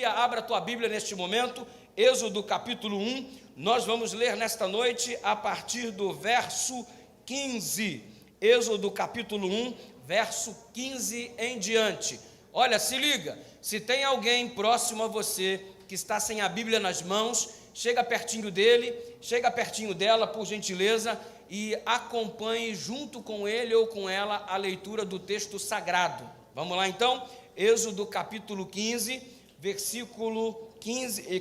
Abra a tua Bíblia neste momento, Êxodo capítulo 1, nós vamos ler nesta noite a partir do verso 15, Êxodo capítulo 1, verso 15 em diante. Olha, se liga, se tem alguém próximo a você que está sem a Bíblia nas mãos, chega pertinho dele, chega pertinho dela, por gentileza, e acompanhe junto com ele ou com ela a leitura do texto sagrado. Vamos lá então, Êxodo capítulo 15,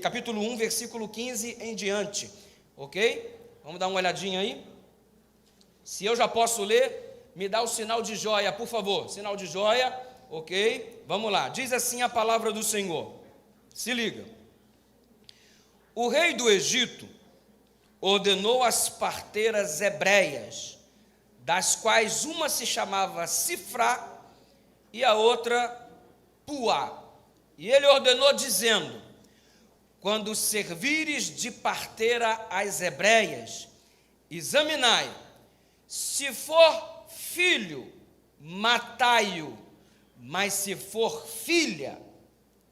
capítulo 1, versículo 15 em diante, ok? Vamos dar uma olhadinha aí. Se eu já posso ler, me dá o sinal de joia, por favor, sinal de joia, ok? Vamos lá, diz assim a palavra do Senhor, se liga. O rei do Egito ordenou as parteiras hebreias, das quais uma se chamava Sifrá e a outra Puá. E ele ordenou dizendo: quando servires de parteira às hebreias, examinai, se for filho, matai-o, mas se for filha,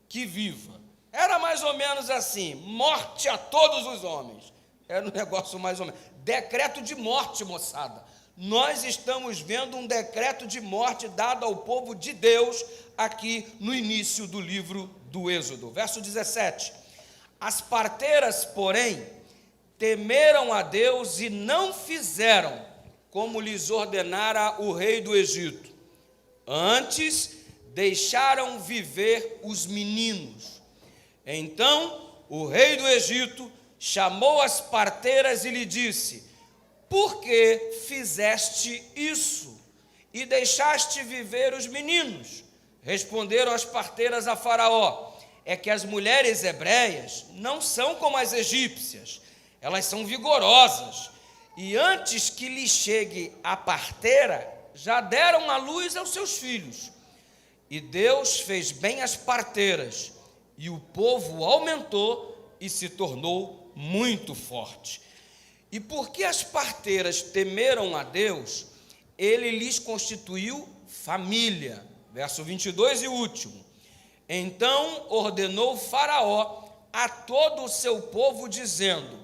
que viva. Era mais ou menos assim, morte a todos os homens. Era um negócio mais ou menos, decreto de morte, moçada. Nós estamos vendo um decreto de morte dado ao povo de Deus aqui no início do livro do Êxodo. Verso 17. As parteiras, porém, temeram a Deus e não fizeram como lhes ordenara o rei do Egito. Antes, deixaram viver os meninos. Então, o rei do Egito chamou as parteiras e lhe disse: por que fizeste isso e deixaste viver os meninos? Responderam as parteiras a Faraó: é que as mulheres hebreias não são como as egípcias, elas são vigorosas, e antes que lhe chegue a parteira, já deram à luz aos seus filhos. E Deus fez bem às parteiras, e o povo aumentou e se tornou muito forte. E porque as parteiras temeram a Deus, ele lhes constituiu família. Verso 22 e último. Então ordenou Faraó a todo o seu povo, dizendo: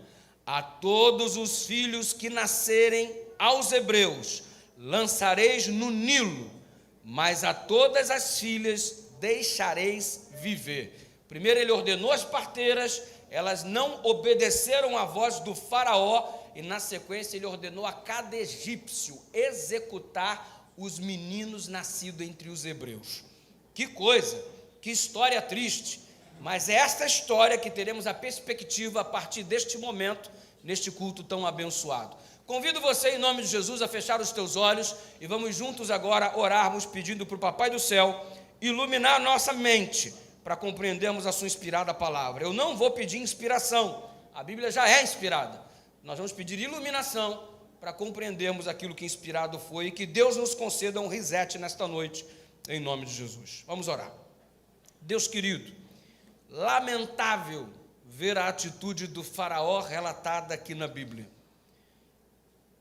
a todos os filhos que nascerem aos hebreus lançareis no Nilo, mas a todas as filhas deixareis viver. Primeiro ele ordenou as parteiras, elas não obedeceram à voz do Faraó, e na sequência ele ordenou a cada egípcio executar os meninos nascidos entre os hebreus. Que coisa, que história triste, mas é esta história que teremos a perspectiva a partir deste momento, neste culto tão abençoado. Convido você, em nome de Jesus, a fechar os teus olhos e vamos juntos agora orarmos, pedindo para o Papai do Céu iluminar a nossa mente, para compreendermos a sua inspirada palavra. Eu não vou pedir inspiração, a Bíblia já é inspirada. Nós vamos pedir iluminação para compreendermos aquilo que inspirado foi, e que Deus nos conceda um reset nesta noite, em nome de Jesus. Vamos orar. Deus querido, lamentável ver a atitude do Faraó relatada aqui na Bíblia.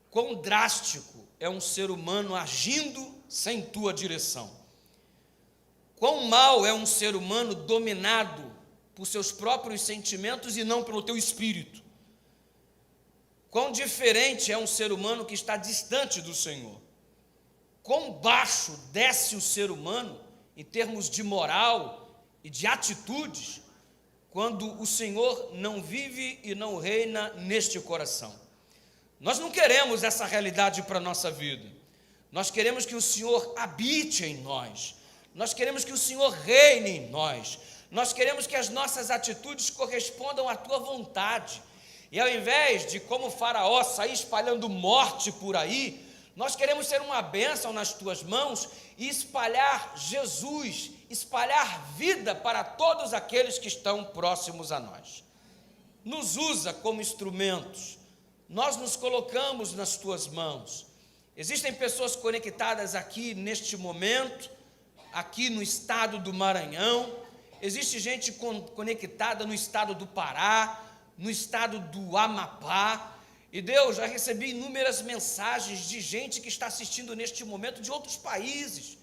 Quão drástico é um ser humano agindo sem tua direção. Quão mal é um ser humano dominado por seus próprios sentimentos e não pelo teu espírito. Quão diferente é um ser humano que está distante do Senhor. Quão baixo desce o ser humano em termos de moral e de atitudes, quando o Senhor não vive e não reina neste coração. Nós não queremos essa realidade para a nossa vida. Nós queremos que o Senhor habite em nós. Nós queremos que o Senhor reine em nós. Nós queremos que as nossas atitudes correspondam à tua vontade. E ao invés de, como Faraó, sair espalhando morte por aí, nós queremos ser uma bênção nas tuas mãos e espalhar Jesus, espalhar vida para todos aqueles que estão próximos a nós. Nos usa como instrumentos, nós nos colocamos nas tuas mãos. Existem pessoas conectadas aqui neste momento, aqui no estado do Maranhão, existe gente conectada no estado do Pará, no estado do Amapá, e Deus, já recebi inúmeras mensagens de gente que está assistindo neste momento de outros países,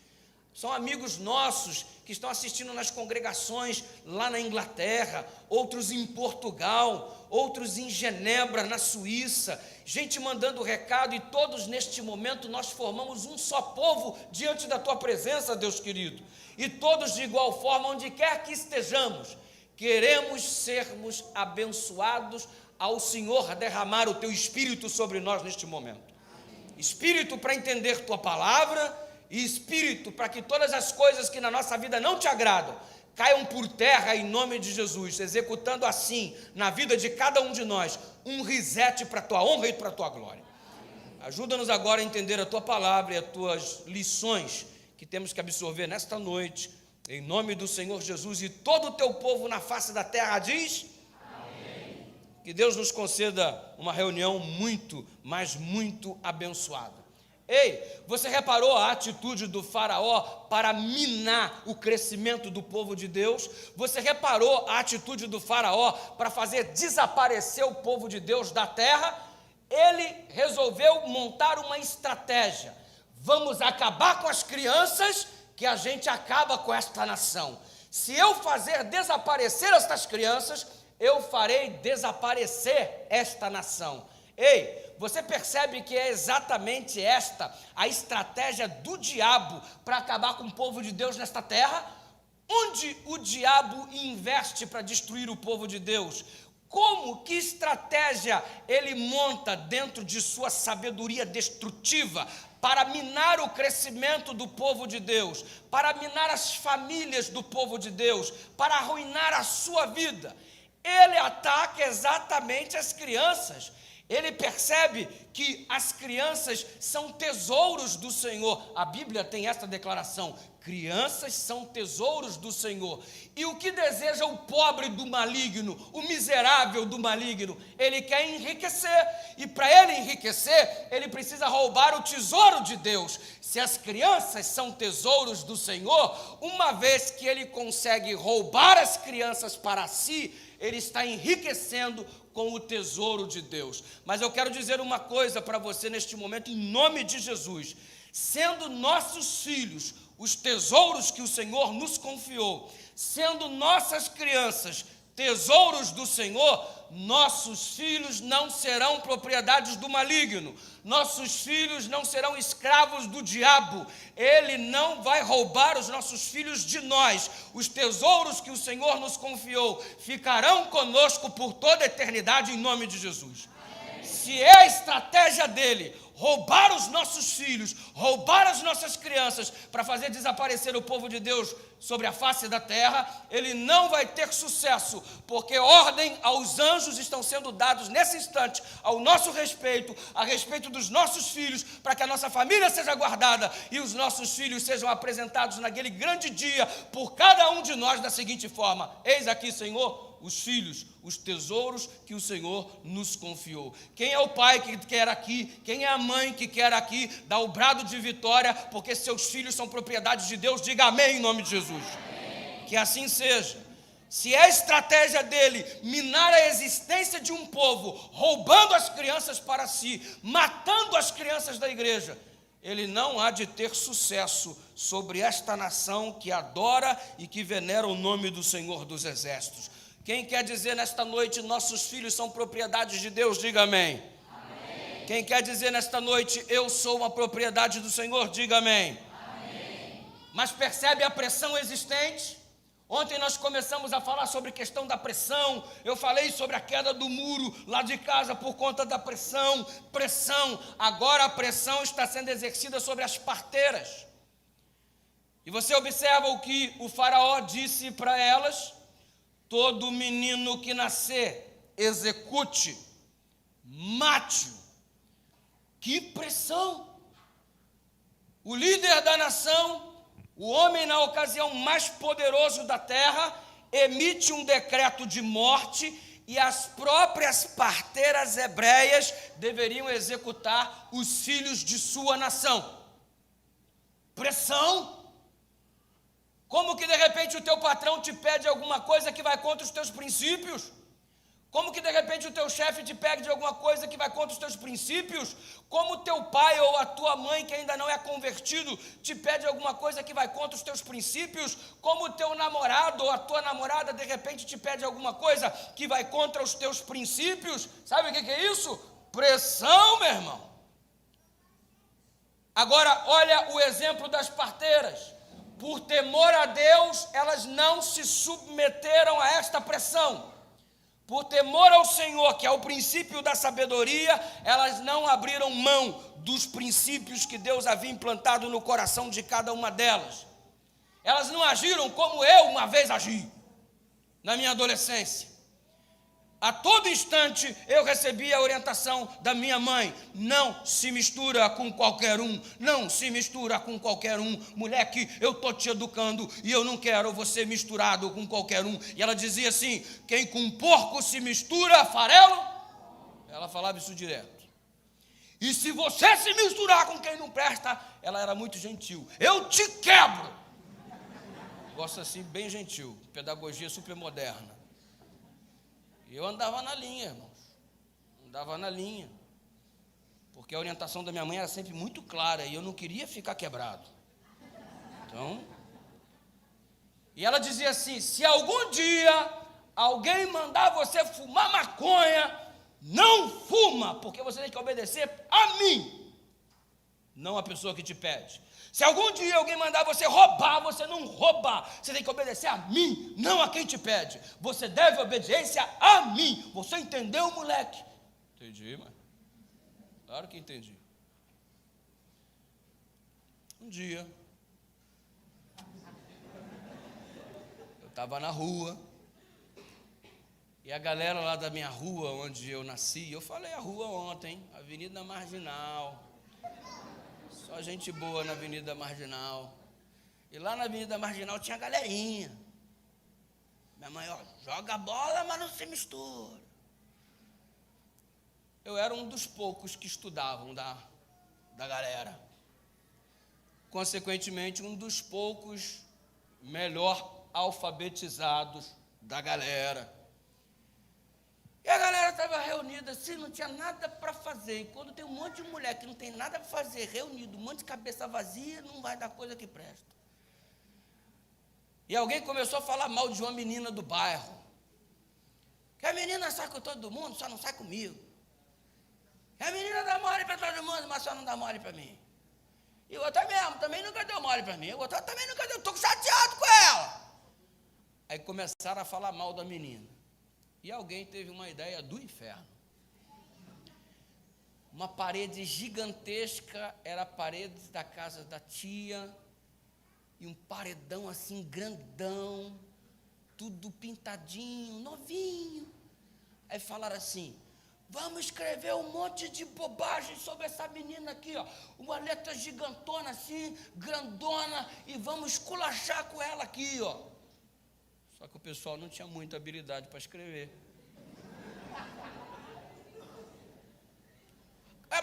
São amigos nossos que estão assistindo nas congregações lá na Inglaterra, outros em Portugal, outros em Genebra, na Suíça, gente mandando recado, e todos neste momento nós formamos um só povo diante da tua presença, Deus querido. E todos de igual forma, onde quer que estejamos, queremos sermos abençoados ao Senhor derramar o teu Espírito sobre nós neste momento. Espírito para entender tua palavra, e Espírito para que todas as coisas que na nossa vida não te agradam caiam por terra em nome de Jesus, executando assim na vida de cada um de nós um reset para a tua honra e para a tua glória. Ajuda-nos agora a entender a tua palavra e as tuas lições que temos que absorver nesta noite, em nome do Senhor Jesus. E todo o teu povo na face da terra diz: amém. Que Deus nos conceda uma reunião muito, mas muito abençoada. Ei, você reparou a atitude do faraó para minar o crescimento do povo de Deus? Você reparou a atitude do faraó para fazer desaparecer o povo de Deus da terra? Ele resolveu montar uma estratégia. Vamos acabar com as crianças, que a gente acaba com esta nação. Se eu fazer desaparecer estas crianças, eu farei desaparecer esta nação. Ei, você percebe que é exatamente esta a estratégia do diabo para acabar com o povo de Deus nesta terra? Onde o diabo investe para destruir o povo de Deus? Como, que estratégia ele monta dentro de sua sabedoria destrutiva para minar o crescimento do povo de Deus, para minar as famílias do povo de Deus, para arruinar a sua vida? Ele ataca exatamente as crianças. Ele percebe que as crianças são tesouros do Senhor. A Bíblia tem esta declaração: crianças são tesouros do Senhor. E o que deseja o pobre do maligno, o miserável do maligno? Ele quer enriquecer, e para ele enriquecer, ele precisa roubar o tesouro de Deus. Se as crianças são tesouros do Senhor, uma vez que ele consegue roubar as crianças para si, ele está enriquecendo com o tesouro de Deus. Mas eu quero dizer uma coisa para você neste momento, em nome de Jesus: sendo nossos filhos os tesouros que o Senhor nos confiou, sendo nossas crianças tesouros do Senhor, nossos filhos não serão propriedades do maligno, nossos filhos não serão escravos do diabo. Ele não vai roubar os nossos filhos de nós. Os tesouros que o Senhor nos confiou ficarão conosco por toda a eternidade, em nome de Jesus. Se é a estratégia dele roubar os nossos filhos, roubar as nossas crianças, para fazer desaparecer o povo de Deus sobre a face da terra, ele não vai ter sucesso, porque ordem aos anjos estão sendo dados nesse instante, ao nosso respeito, a respeito dos nossos filhos, para que a nossa família seja guardada, e os nossos filhos sejam apresentados naquele grande dia, por cada um de nós da seguinte forma: eis aqui, Senhor, os filhos, os tesouros que o Senhor nos confiou. Quem é o pai que quer aqui? Quem é a mãe que quer aqui? Dá o brado de vitória, porque seus filhos são propriedade de Deus. Diga amém em nome de Jesus. Amém. Que assim seja. Se é a estratégia dele minar a existência de um povo, roubando as crianças para si, matando as crianças da igreja, ele não há de ter sucesso sobre esta nação que adora e que venera o nome do Senhor dos Exércitos. Quem quer dizer nesta noite: nossos filhos são propriedades de Deus? Diga amém. Amém. Quem quer dizer nesta noite: eu sou uma propriedade do Senhor? Diga amém. Amém. Mas percebe a pressão existente? Ontem nós começamos a falar sobre a questão da pressão. Eu falei sobre a queda do muro lá de casa por conta da pressão. Agora a pressão está sendo exercida sobre as parteiras. E você observa o que o faraó disse para elas: todo menino que nascer, execute, mate-o. Que pressão! O líder da nação, o homem na ocasião mais poderoso da terra, emite um decreto de morte, e as próprias parteiras hebreias deveriam executar os filhos de sua nação. Pressão! Como que de repente o teu patrão te pede alguma coisa que vai contra os teus princípios? Como que de repente o teu chefe te pede alguma coisa que vai contra os teus princípios? Como o teu pai ou a tua mãe que ainda não é convertido te pede alguma coisa que vai contra os teus princípios? Como o teu namorado ou a tua namorada de repente te pede alguma coisa que vai contra os teus princípios? Sabe o que é isso? Pressão, meu irmão. Agora, olha o exemplo das parteiras. Por temor a Deus, elas não se submeteram a esta pressão. Por temor ao Senhor, que é o princípio da sabedoria, elas não abriram mão dos princípios que Deus havia implantado no coração de cada uma delas. Elas não agiram como eu uma vez agi, na minha adolescência. A todo instante eu recebia a orientação da minha mãe: não se mistura com qualquer um, não se mistura com qualquer um. Moleque, eu estou te educando e eu não quero você misturado com qualquer um. E ela dizia assim: quem com porco se mistura, farelo. Ela falava isso direto. E se você se misturar com quem não presta, ela era muito gentil: eu te quebro. Gosto assim, bem gentil, pedagogia super moderna. Eu andava na linha, irmãos, andava na linha, porque a orientação da minha mãe era sempre muito clara e eu não queria ficar quebrado. Então, e ela dizia assim: se algum dia alguém mandar você fumar maconha, não fuma, porque você tem que obedecer a mim, não a pessoa que te pede. Se algum dia alguém mandar você roubar, você não rouba. Você tem que obedecer a mim, não a quem te pede. Você deve obediência a mim. Você entendeu, moleque? Entendi, mano. Claro que entendi. Um dia, eu estava na rua, e a galera lá da minha rua, onde eu nasci, eu falei a rua ontem, Avenida Marginal. Só gente boa na Avenida Marginal. E lá na Avenida Marginal tinha galerinha. Minha mãe, ó, joga a bola, mas não se mistura. Eu era um dos poucos que estudavam da galera. Consequentemente, um dos poucos melhor alfabetizados da galera. E a galera estava reunida assim, não tinha nada para fazer. E quando tem um monte de mulher que não tem nada para fazer, reunido, um monte de cabeça vazia, não vai dar coisa que presta. E alguém começou a falar mal de uma menina do bairro. Que a menina sai com todo mundo, só não sai comigo. Que a menina dá mole para todo mundo, mas só não dá mole para mim. E outra mesmo, também nunca deu mole para mim. Outra também nunca deu, estou chateado com ela. Aí começaram a falar mal da menina. E alguém teve uma ideia do inferno. Uma parede gigantesca, era a parede da casa da tia, e um paredão assim grandão, tudo pintadinho, novinho. Aí falaram assim: vamos escrever um monte de bobagem sobre essa menina aqui, ó, uma letra gigantona assim, grandona, e vamos esculachar com ela aqui, ó. Só que o pessoal não tinha muita habilidade para escrever.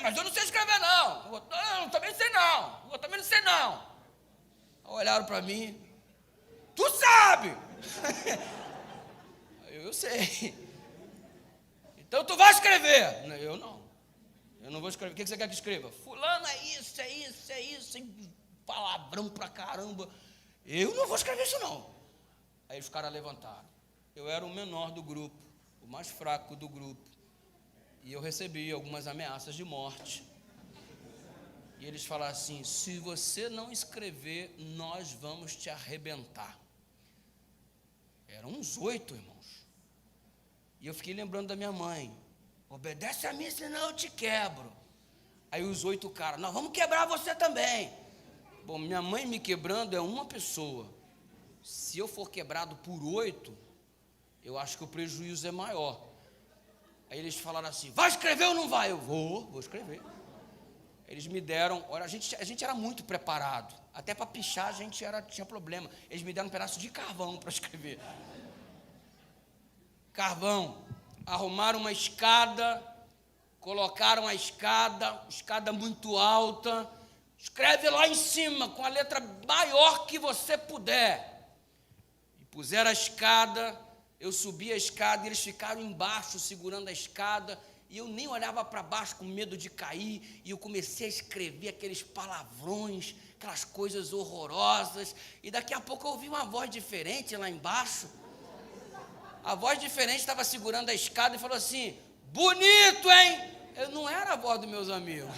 Mas eu não sei escrever, não. Eu também sei, não. Eu também não sei, não. Olharam para mim: tu sabe. Eu sei. Então tu vai escrever. Eu não. Eu não vou escrever. O que você quer que escreva? Fulano é isso, é isso, é isso. Palavrão pra caramba. Eu não vou escrever isso, não. Aí os caras levantaram. Eu era o menor do grupo, o mais fraco do grupo. E eu recebi algumas ameaças de morte. E eles falaram assim: se você não escrever, nós vamos te arrebentar. Eram uns 8, irmãos. E eu fiquei lembrando da minha mãe: obedece a mim, senão eu te quebro. Aí os 8 caras: nós vamos quebrar você também. Bom, minha mãe me quebrando é uma pessoa. Se eu for quebrado por 8, eu acho que o prejuízo é maior. Aí eles falaram assim: vai escrever ou não vai? Eu vou escrever. Eles me deram, olha, a gente era muito preparado. Até para pichar a gente tinha problema. Eles me deram um pedaço de carvão para escrever. Carvão. Arrumaram uma escada, colocaram a escada muito alta. Escreve lá em cima, com a letra maior que você puder. E puseram a escada, eu subi a escada e eles ficaram embaixo segurando a escada, e eu nem olhava para baixo com medo de cair, e eu comecei a escrever aqueles palavrões, aquelas coisas horrorosas, e daqui a pouco eu ouvi uma voz diferente lá embaixo. A voz diferente estava segurando a escada e falou assim: bonito, hein? Eu não era a voz dos meus amigos.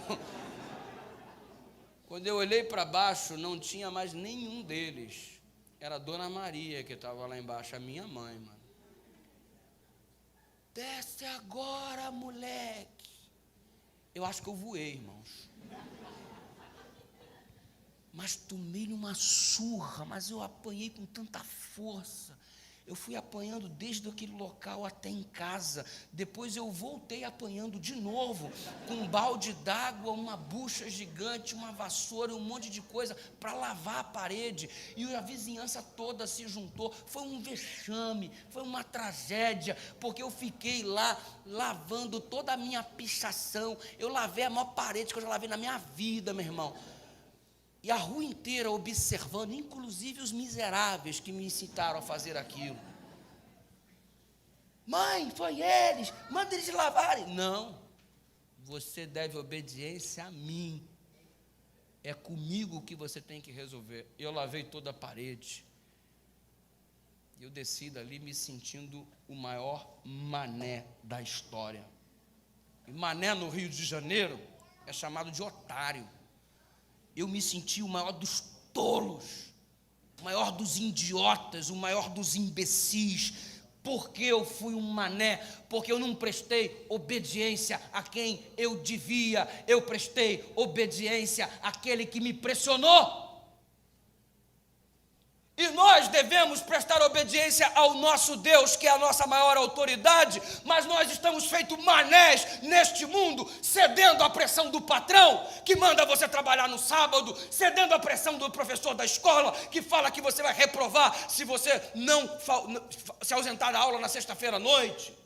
Quando eu olhei para baixo, não tinha mais nenhum deles. Era a Dona Maria que estava lá embaixo, a minha mãe, mano. Desce agora, moleque. Eu acho que eu voei, irmãos. Mas tomei uma surra, mas eu apanhei com tanta força. Eu fui apanhando desde aquele local até em casa. Depois eu voltei apanhando de novo, com um balde d'água, uma bucha gigante, uma vassoura e um monte de coisa para lavar a parede. E a vizinhança toda se juntou. Foi um vexame, foi uma tragédia, porque eu fiquei lá lavando toda a minha pichação. Eu lavei a maior parede que eu já lavei na minha vida, meu irmão. E a rua inteira observando, inclusive os miseráveis que me incitaram a fazer aquilo. Mãe, foi eles, manda eles lavarem. Não, você deve obediência a mim. É comigo que você tem que resolver. Eu lavei toda a parede. Eu desci dali me sentindo o maior mané da história. E mané no Rio de Janeiro é chamado de otário. Eu me senti o maior dos tolos, o maior dos idiotas, o maior dos imbecis, porque eu fui um mané, porque eu não prestei obediência a quem eu devia, eu prestei obediência àquele que me pressionou. E nós devemos prestar obediência ao nosso Deus, que é a nossa maior autoridade, mas nós estamos feitos manés neste mundo, cedendo à pressão do patrão, que manda você trabalhar no sábado, cedendo à pressão do professor da escola, que fala que você vai reprovar se você não se ausentar da aula na sexta-feira à noite.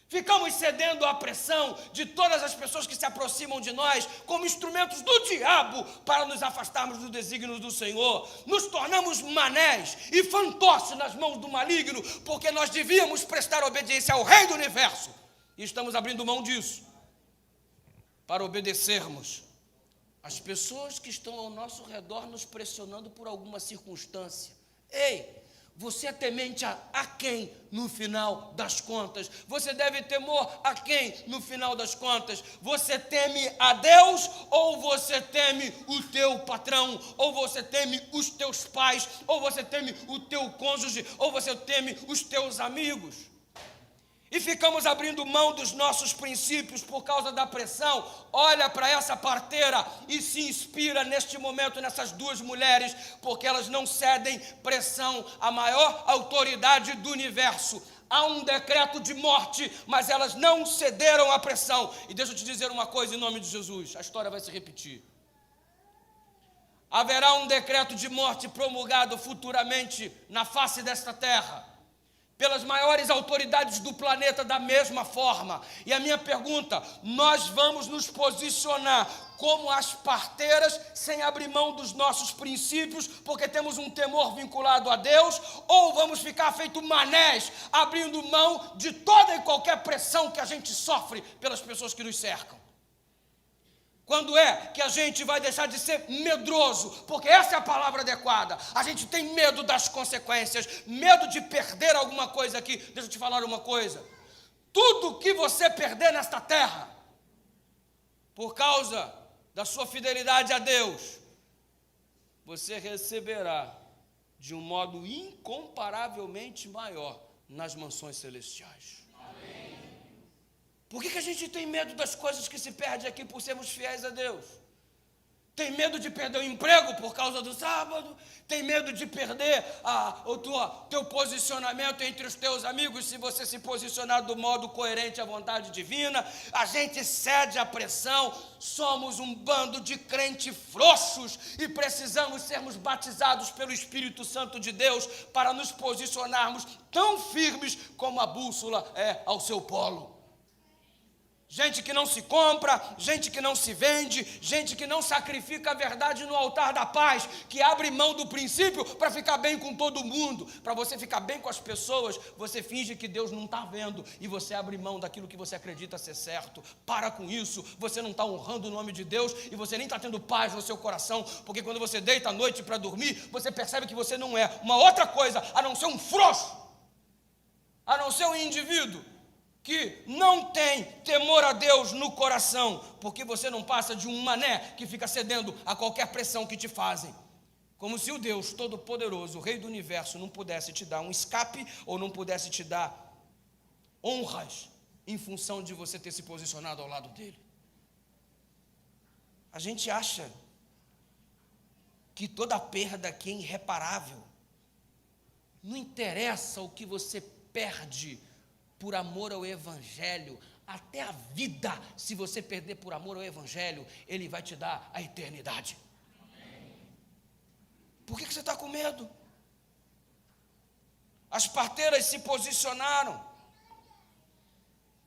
Ficamos cedendo à pressão de todas as pessoas que se aproximam de nós como instrumentos do diabo para nos afastarmos dos desígnios do Senhor. Nos tornamos manés e fantoches nas mãos do maligno, porque nós devíamos prestar obediência ao Rei do Universo. E estamos abrindo mão disso para obedecermos às pessoas que estão ao nosso redor nos pressionando por alguma circunstância. Ei! Você é temente a quem no final das contas? Você deve temor a quem no final das contas? Você teme a Deus ou você teme o teu patrão? Ou você teme os teus pais? Ou você teme o teu cônjuge? Ou você teme os teus amigos? E ficamos abrindo mão dos nossos princípios por causa da pressão. Olha para essa parteira e se inspira neste momento nessas duas mulheres, porque elas não cedem pressão à maior autoridade do universo. Há um decreto de morte, mas elas não cederam à pressão. E deixa eu te dizer uma coisa em nome de Jesus, a história vai se repetir. Haverá um decreto de morte promulgado futuramente na face desta terra, pelas maiores autoridades do planeta da mesma forma. E a minha pergunta: nós vamos nos posicionar como as parteiras, sem abrir mão dos nossos princípios, porque temos um temor vinculado a Deus, ou vamos ficar feito manés, abrindo mão de toda e qualquer pressão que a gente sofre pelas pessoas que nos cercam? Quando é que a gente vai deixar de ser medroso? Porque essa é a palavra adequada. A gente tem medo das consequências, medo de perder alguma coisa aqui. Deixa eu te falar uma coisa. Tudo que você perder nesta terra, por causa da sua fidelidade a Deus, você receberá de um modo incomparavelmente maior nas mansões celestiais. Por que a gente tem medo das coisas que se perdem aqui por sermos fiéis a Deus? Tem medo de perder o emprego por causa do sábado? Tem medo de perder o teu posicionamento entre os teus amigos se você se posicionar do modo coerente à vontade divina? A gente cede à pressão, somos um bando de crentes frouxos e precisamos sermos batizados pelo Espírito Santo de Deus para nos posicionarmos tão firmes como a bússola é ao seu polo. gente que não se compra, gente que não se vende, gente que não sacrifica a verdade no altar da paz, que abre mão do princípio para ficar bem com todo mundo. Para você ficar bem com as pessoas, você finge que Deus não está vendo e você abre mão daquilo que você acredita ser certo. Para com isso, você não está honrando o nome de Deus e você nem está tendo paz no seu coração, porque quando você deita à noite para dormir, você percebe que você não é uma outra coisa a não ser um frouxo, a não ser um indivíduo que não tem temor a Deus no coração, porque você não passa de um mané que fica cedendo a qualquer pressão que te fazem. Como se o Deus Todo-Poderoso, o Rei do Universo, não pudesse te dar um escape ou não pudesse te dar honras em função de você ter se posicionado ao lado dele. A gente acha que toda perda aqui é irreparável. Não interessa o que você perde por amor ao Evangelho, até a vida, se você perder por amor ao Evangelho, Ele vai te dar a eternidade. Por que você está com medo? As parteiras se posicionaram,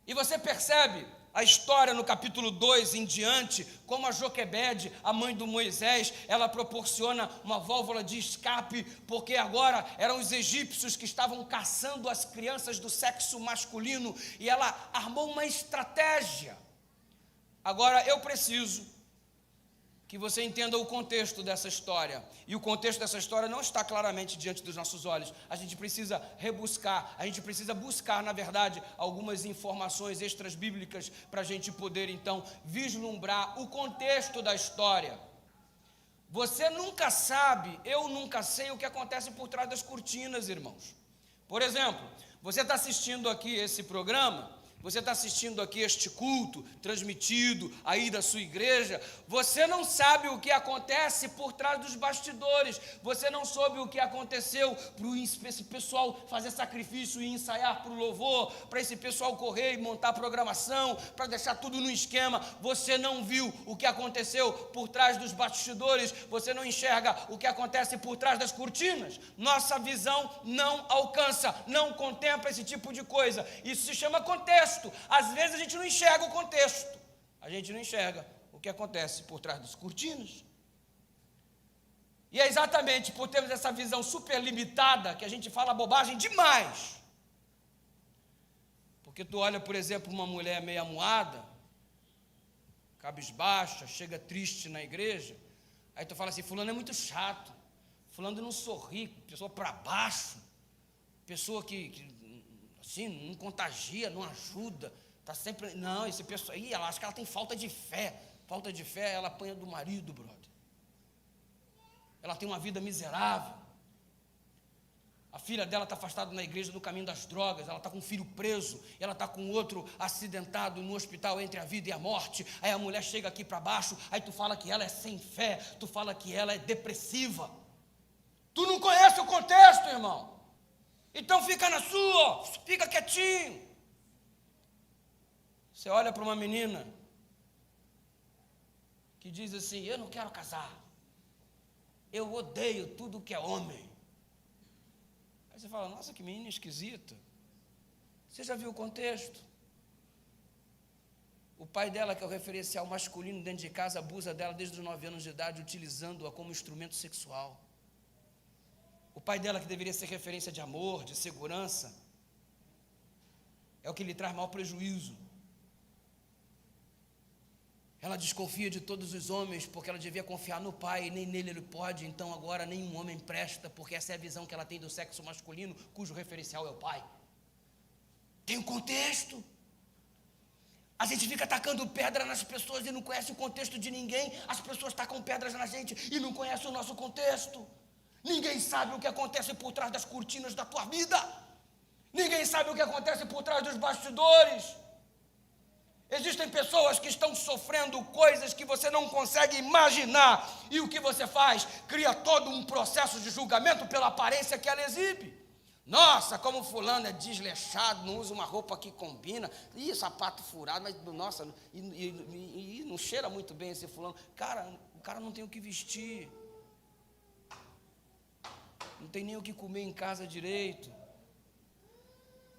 e você percebe a história no capítulo 2 em diante, como a Joquebede, a mãe do Moisés, ela proporciona uma válvula de escape, porque agora eram os egípcios que estavam caçando as crianças do sexo masculino, e ela armou uma estratégia. Agora eu preciso que você entenda o contexto dessa história, e o contexto dessa história não está claramente diante dos nossos olhos. A gente precisa rebuscar, a gente precisa buscar, na verdade, algumas informações extras bíblicas, para a gente poder, então, vislumbrar o contexto da história. Você nunca sabe, eu nunca sei o que acontece por trás das cortinas, irmãos. Por exemplo, você está assistindo aqui esse programa, você está assistindo aqui este culto transmitido aí da sua igreja, você não sabe o que acontece por trás dos bastidores, você não soube o que aconteceu para esse pessoal fazer sacrifício e ensaiar para o louvor, para esse pessoal correr e montar programação, para deixar tudo no esquema. Você não viu o que aconteceu por trás dos bastidores, você não enxerga o que acontece por trás das cortinas. Nossa visão não alcança, não contempla esse tipo de coisa. Isso se chama contexto. Às vezes a gente não enxerga o contexto, a gente não enxerga o que acontece por trás das cortinas. E é exatamente por termos essa visão super limitada que a gente fala bobagem demais. Porque tu olha, por exemplo, uma mulher meio amuada, cabisbaixa, chega triste na igreja, aí tu fala assim: fulano é muito chato, fulano não sorri, pessoa para baixo, pessoa que assim, não contagia, não ajuda, está sempre, não, esse pessoal, ela acha que ela tem falta de fé, ela apanha do marido, brother, ela tem uma vida miserável, a filha dela está afastada na igreja no caminho das drogas, ela está com um filho preso, ela está com outro acidentado no hospital entre a vida e a morte, aí a mulher chega aqui para baixo, aí tu fala que ela é sem fé, tu fala que ela é depressiva, tu não conhece o contexto, irmão. Então fica na sua, fica quietinho. Você olha para uma menina que diz assim: eu não quero casar, eu odeio tudo que é homem. Aí você fala: nossa, que menina esquisita. Você já viu o contexto? O pai dela, que é o referencial masculino dentro de casa, abusa dela desde os 9 anos de idade, utilizando-a como instrumento sexual. O pai dela, que deveria ser referência de amor, de segurança, é o que lhe traz maior prejuízo. Ela desconfia de todos os homens, porque ela devia confiar no pai, e nem nele ele pode, então agora nenhum homem presta, porque essa é a visão que ela tem do sexo masculino, cujo referencial é o pai. Tem um contexto. A gente fica tacando pedra nas pessoas e não conhece o contexto de ninguém. As pessoas tacam pedras na gente e não conhecem o nosso contexto. Ninguém sabe o que acontece por trás das cortinas da tua vida. Ninguém sabe o que acontece por trás dos bastidores. Existem pessoas que estão sofrendo coisas que você não consegue imaginar. E o que você faz? Cria todo um processo de julgamento pela aparência que ela exibe. Nossa, como fulano é desleixado, não usa uma roupa que combina. Ih, sapato furado, mas nossa, e não cheira muito bem esse fulano. Cara, o cara não tem o que vestir. Não tem nem o que comer em casa direito.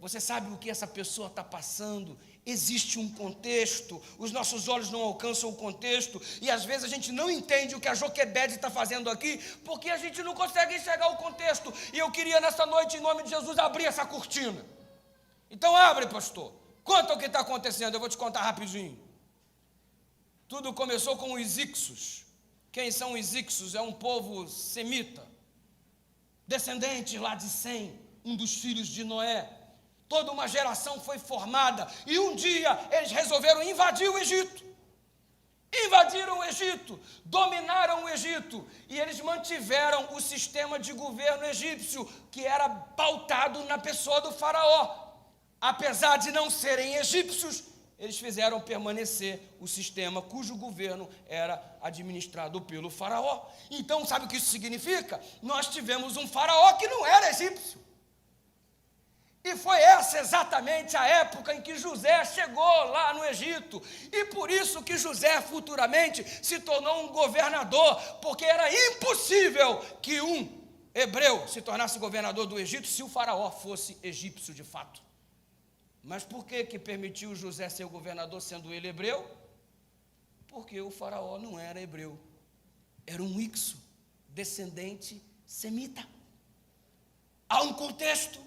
Você sabe o que essa pessoa está passando? Existe um contexto, os nossos olhos não alcançam o contexto, e às vezes a gente não entende o que a Joquebede está fazendo aqui, porque a gente não consegue enxergar o contexto, e eu queria nessa noite, em nome de Jesus, abrir essa cortina. Então abre, pastor, conta o que está acontecendo, eu vou te contar rapidinho. Tudo começou com os Ixos. Quem são os Ixos? É um povo semita, descendente lá de Sem, um dos filhos de Noé. Toda uma geração foi formada, e um dia eles resolveram invadir o Egito. Invadiram o Egito, dominaram o Egito, e eles mantiveram o sistema de governo egípcio, que era pautado na pessoa do faraó. Apesar de não serem egípcios, eles fizeram permanecer o sistema cujo governo era administrado pelo faraó. Então, sabe o que isso significa? Nós tivemos um faraó que não era egípcio. E foi essa exatamente a época em que José chegou lá no Egito. E por isso que José futuramente se tornou um governador, porque era impossível que um hebreu se tornasse governador do Egito se o faraó fosse egípcio de fato. Mas por que permitiu José ser o governador sendo ele hebreu? Porque o faraó não era hebreu, era um ixo, descendente semita. Há um contexto,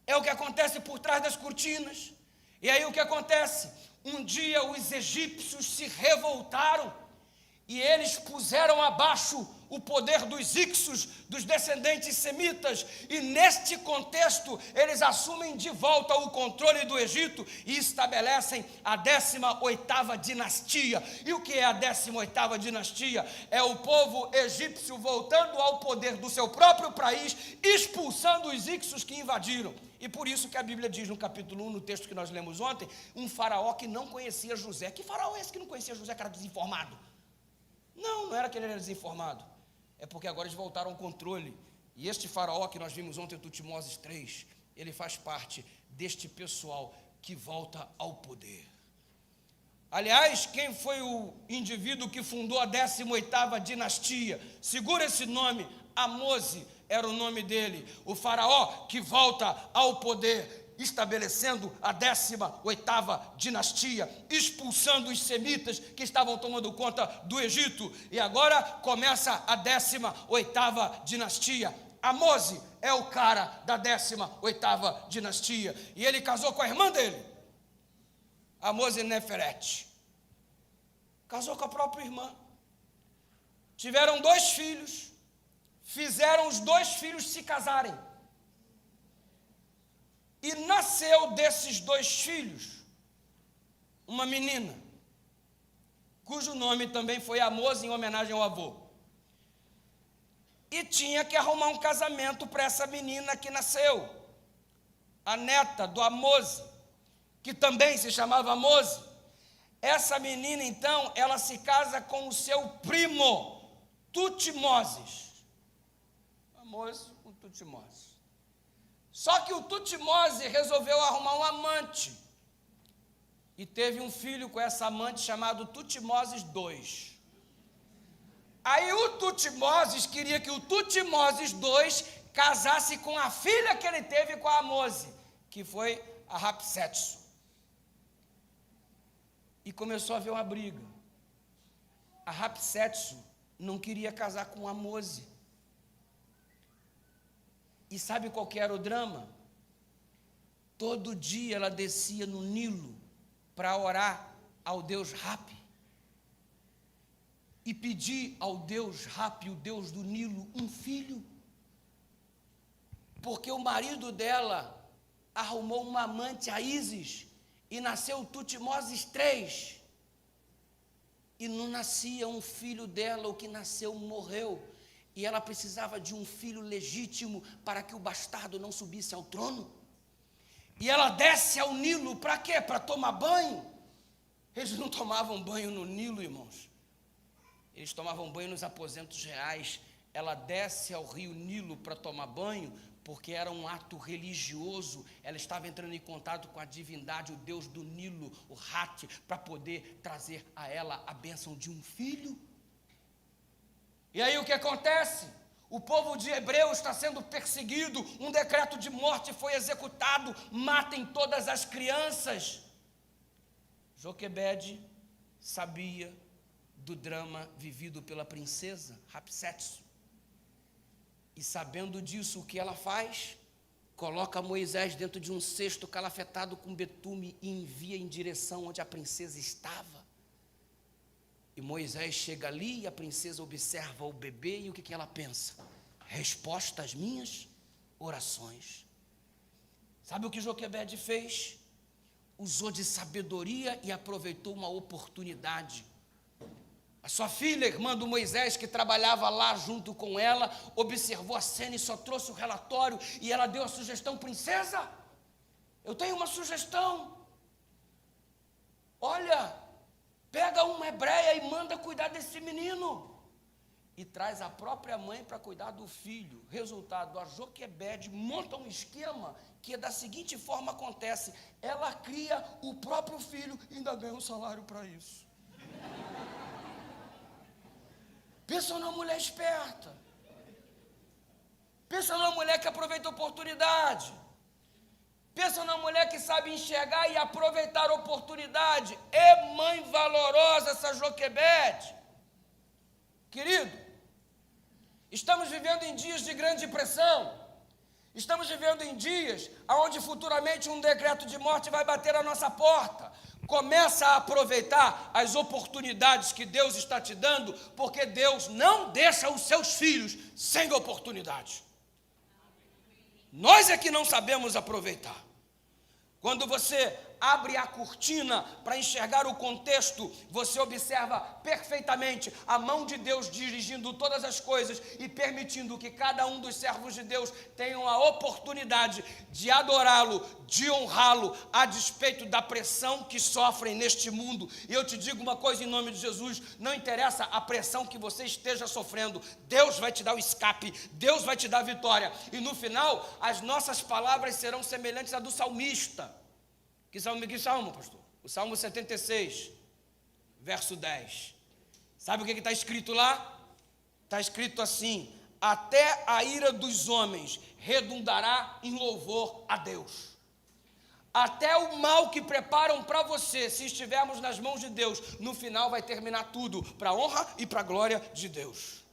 é o que acontece por trás das cortinas. E aí o que acontece? Um dia os egípcios se revoltaram e eles puseram abaixo o poder dos ixos, dos descendentes semitas, e neste contexto eles assumem de volta o controle do Egito e estabelecem a 18ª dinastia. E o que é a 18ª dinastia? É o povo egípcio voltando ao poder do seu próprio país, expulsando os ixos que invadiram. E por isso que a Bíblia diz no capítulo 1, no texto que nós lemos ontem, um faraó que não conhecia José. Que faraó é esse que não conhecia José, cara desinformado? Não era que ele era desinformado. É porque agora eles voltaram ao controle. E este faraó que nós vimos ontem, Tutmoses III, ele faz parte deste pessoal que volta ao poder. Aliás, quem foi o indivíduo que fundou a 18ª dinastia? Segura esse nome, Amose era o nome dele. O faraó que volta ao poder, estabelecendo a 18ª dinastia, expulsando os semitas que estavam tomando conta do Egito. E agora começa a 18ª dinastia. Amose é o cara da 18ª dinastia. E ele casou com a irmã dele, Amose Neferete. Casou com a própria irmã. Tiveram 2 filhos. Fizeram os 2 filhos se casarem. E nasceu desses 2 filhos uma menina, cujo nome também foi Amose, em homenagem ao avô. E tinha que arrumar um casamento para essa menina que nasceu, a neta do Amose, que também se chamava Amose. Essa menina, então, ela se casa com o seu primo, Tutmoses. Amose com Tutmoses. Só que o Tutmoses resolveu arrumar um amante. E teve um filho com essa amante chamado Tutmoses II. Aí o Tutmoses queria que o Tutmoses II casasse com a filha que ele teve com a Amose, que foi a Rapsétso. E começou a haver uma briga. A Rapsétso não queria casar com a Amose. E sabe qual que era o drama? Todo dia ela descia no Nilo para orar ao Deus Rapi e pedir ao Deus Rapi, o Deus do Nilo, um filho. Porque o marido dela arrumou uma amante, a Ísis, e nasceu Tutmoses III. E não nascia um filho dela, o que nasceu morreu. E ela precisava de um filho legítimo para que o bastardo não subisse ao trono. E ela desce ao Nilo, para quê? Para tomar banho. Eles não tomavam banho no Nilo, irmãos. Eles tomavam banho nos aposentos reais. Ela desce ao rio Nilo para tomar banho, porque era um ato religioso. Ela estava entrando em contato com a divindade, o Deus do Nilo, o Hati, para poder trazer a ela a bênção de um filho. E aí o que acontece? O povo de Hebreu está sendo perseguido, um decreto de morte foi executado, matem todas as crianças. Joquebede sabia do drama vivido pela princesa Rapsétis. E sabendo disso, o que ela faz? Coloca Moisés dentro de um cesto calafetado com betume e envia em direção onde a princesa estava. E Moisés chega ali e a princesa observa o bebê e o que ela pensa? Resposta às minhas orações. Sabe o que Joquebede fez? Usou de sabedoria e aproveitou uma oportunidade. A sua filha, irmã do Moisés, que trabalhava lá junto com ela, observou a cena e só trouxe o relatório, e ela deu a sugestão: princesa, eu tenho uma sugestão. Olha, pega uma hebreia e manda cuidar desse menino. E traz a própria mãe para cuidar do filho. Resultado, a Joquebede monta um esquema que da seguinte forma acontece: ela cria o próprio filho e ainda ganha um salário para isso. Pensa numa mulher esperta. Pensa numa mulher que aproveita a oportunidade. Pensa numa mulher que sabe enxergar e aproveitar a oportunidade. É mãe valorosa essa Joquebede. Querido, estamos vivendo em dias de grande pressão. Estamos vivendo em dias onde futuramente um decreto de morte vai bater à nossa porta. Começa a aproveitar as oportunidades que Deus está te dando, porque Deus não deixa os seus filhos sem oportunidade. Nós é que não sabemos aproveitar. Quando você abre a cortina para enxergar o contexto, você observa perfeitamente a mão de Deus dirigindo todas as coisas e permitindo que cada um dos servos de Deus tenham a oportunidade de adorá-lo, de honrá-lo, a despeito da pressão que sofrem neste mundo. E eu te digo uma coisa em nome de Jesus: não interessa a pressão que você esteja sofrendo, Deus vai te dar o escape, Deus vai te dar a vitória. E no final, as nossas palavras serão semelhantes à do salmista. Que salmo, pastor? O Salmo 76, verso 10. Sabe o que está escrito lá? Está escrito assim: até a ira dos homens redundará em louvor a Deus. Até o mal que preparam para você, se estivermos nas mãos de Deus, no final vai terminar tudo para a honra e para a glória de Deus.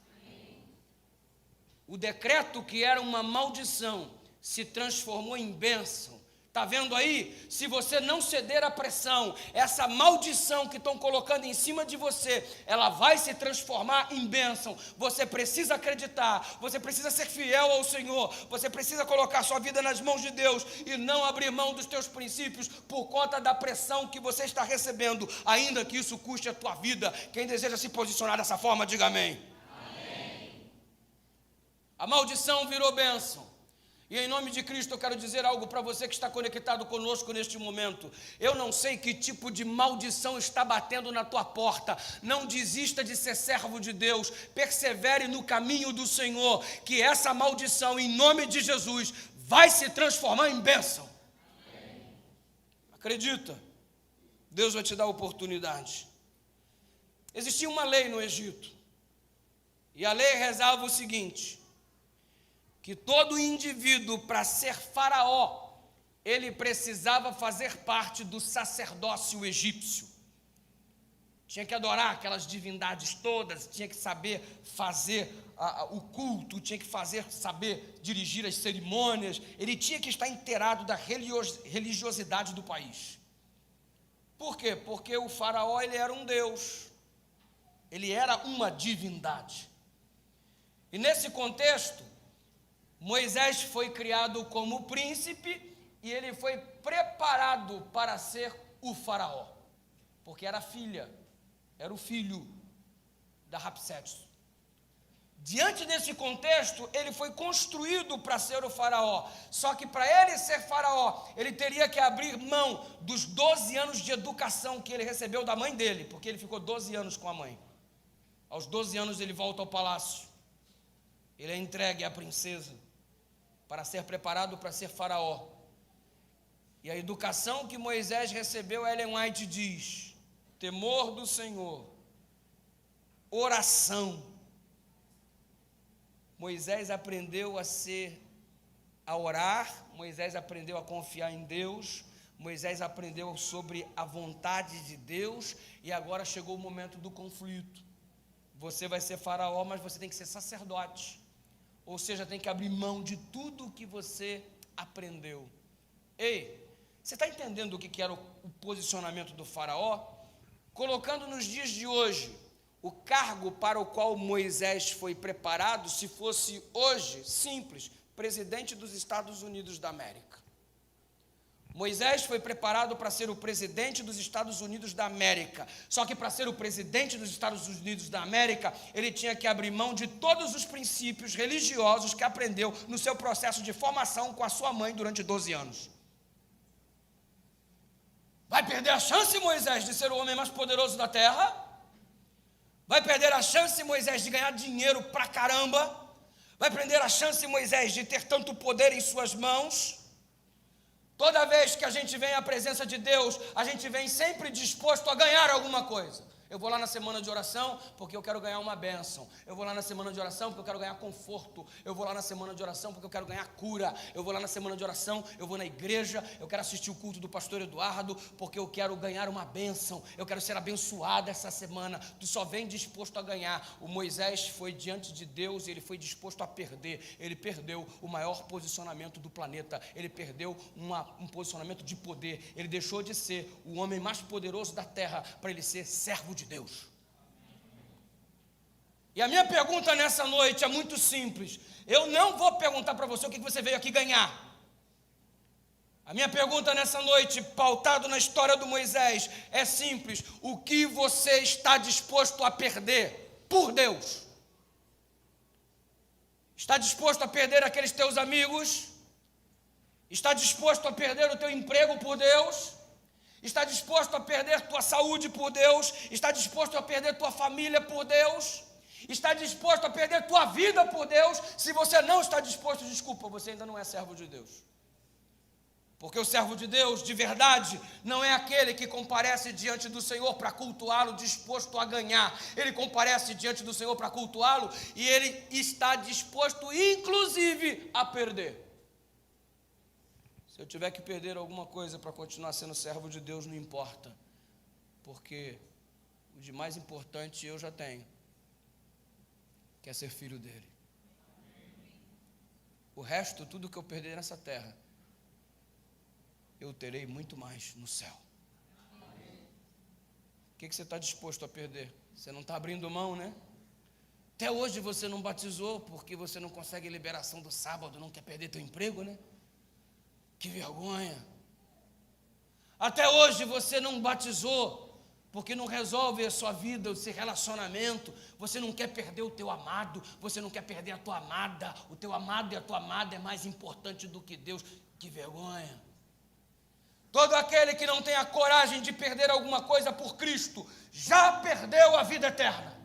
O decreto que era uma maldição se transformou em bênção. Está vendo aí? Se você não ceder à pressão, essa maldição que estão colocando em cima de você, ela vai se transformar em bênção. Você precisa acreditar, você precisa ser fiel ao Senhor, você precisa colocar sua vida nas mãos de Deus e não abrir mão dos teus princípios por conta da pressão que você está recebendo, ainda que isso custe a tua vida. Quem deseja se posicionar dessa forma, diga amém. Amém. A maldição virou bênção. E em nome de Cristo eu quero dizer algo para você que está conectado conosco neste momento. Eu não sei que tipo de maldição está batendo na tua porta. Não desista de ser servo de Deus. Persevere no caminho do Senhor, que essa maldição, em nome de Jesus, vai se transformar em bênção. Acredita? Deus vai te dar oportunidade. Existia uma lei no Egito. E a lei rezava o seguinte: que todo indivíduo, para ser faraó, ele precisava fazer parte do sacerdócio egípcio. Tinha que adorar aquelas divindades todas, tinha que saber fazer o culto, tinha que saber dirigir as cerimônias, ele tinha que estar inteirado da religiosidade do país. Por quê? Porque o faraó, ele era um deus, ele era uma divindade. E nesse contexto, Moisés foi criado como príncipe e ele foi preparado para ser o faraó, porque era o filho da Rapsétis. Diante desse contexto, ele foi construído para ser o faraó, só que para ele ser faraó, ele teria que abrir mão dos 12 anos de educação que ele recebeu da mãe dele, porque ele ficou 12 anos com a mãe. Aos 12 anos ele volta ao palácio, ele é entregue à princesa, para ser preparado para ser faraó. E a educação que Moisés recebeu, Ellen White diz: temor do Senhor, oração. Moisés aprendeu a orar, Moisés aprendeu a confiar em Deus, Moisés aprendeu sobre a vontade de Deus, e agora chegou o momento do conflito. Você vai ser faraó, mas você tem que ser sacerdote, ou seja, tem que abrir mão de tudo que você aprendeu. Ei, você está entendendo o que era o posicionamento do faraó? Colocando nos dias de hoje, o cargo para o qual Moisés foi preparado, se fosse hoje, simples, presidente dos Estados Unidos da América. Moisés foi preparado para ser o presidente dos Estados Unidos da América. Só que para ser o presidente dos Estados Unidos da América, ele tinha que abrir mão de todos os princípios religiosos que aprendeu no seu processo de formação com a sua mãe durante 12 anos. Vai perder a chance, Moisés, de ser o homem mais poderoso da terra? Vai perder a chance, Moisés, de ganhar dinheiro pra caramba? Vai perder a chance, Moisés, de ter tanto poder em suas mãos? Toda vez que a gente vem à presença de Deus, a gente vem sempre disposto a ganhar alguma coisa. Eu vou lá na semana de oração porque eu quero ganhar uma bênção. Eu vou lá na semana de oração porque eu quero ganhar conforto. Eu vou lá na semana de oração porque eu quero ganhar cura. Eu vou lá na semana de oração, eu vou na igreja, eu quero assistir o culto do pastor Eduardo porque eu quero ganhar uma bênção. Eu quero ser abençoado essa semana. Tu só vem disposto a ganhar. O Moisés foi diante de Deus e ele foi disposto a perder. Ele perdeu o maior posicionamento do planeta. Ele perdeu um posicionamento de poder. Ele deixou de ser o homem mais poderoso da terra para ele ser servo de Deus. E a minha pergunta nessa noite é muito simples. Eu não vou perguntar para você o que você veio aqui ganhar. A minha pergunta nessa noite, pautado na história do Moisés, é simples: o que você está disposto a perder por Deus? Está disposto a perder aqueles teus amigos? Está disposto a perder o teu emprego por Deus? Está disposto a perder tua saúde por Deus? Está disposto a perder tua família por Deus? Está disposto a perder tua vida por Deus? Se você não está disposto, desculpa, você ainda não é servo de Deus. Porque o servo de Deus, de verdade, não é aquele que comparece diante do Senhor para cultuá-lo disposto a ganhar. Ele comparece diante do Senhor para cultuá-lo e ele está disposto, inclusive, a perder. Se eu tiver que perder alguma coisa para continuar sendo servo de Deus, não importa, porque o de mais importante eu já tenho, que é ser filho dele. O resto, tudo que eu perder nessa terra, eu terei muito mais no céu. O que você está disposto a perder? Você não está abrindo mão, né? Até hoje você não batizou porque você não consegue liberação do sábado, não quer perder teu emprego, né? Que vergonha. Até hoje você não batizou porque não resolve a sua vida, o seu relacionamento. Você não quer perder o teu amado, você não quer perder a tua amada. O teu amado e a tua amada é mais importante do que Deus. Que vergonha. Todo aquele que não tem a coragem de perder alguma coisa por Cristo já perdeu a vida eterna.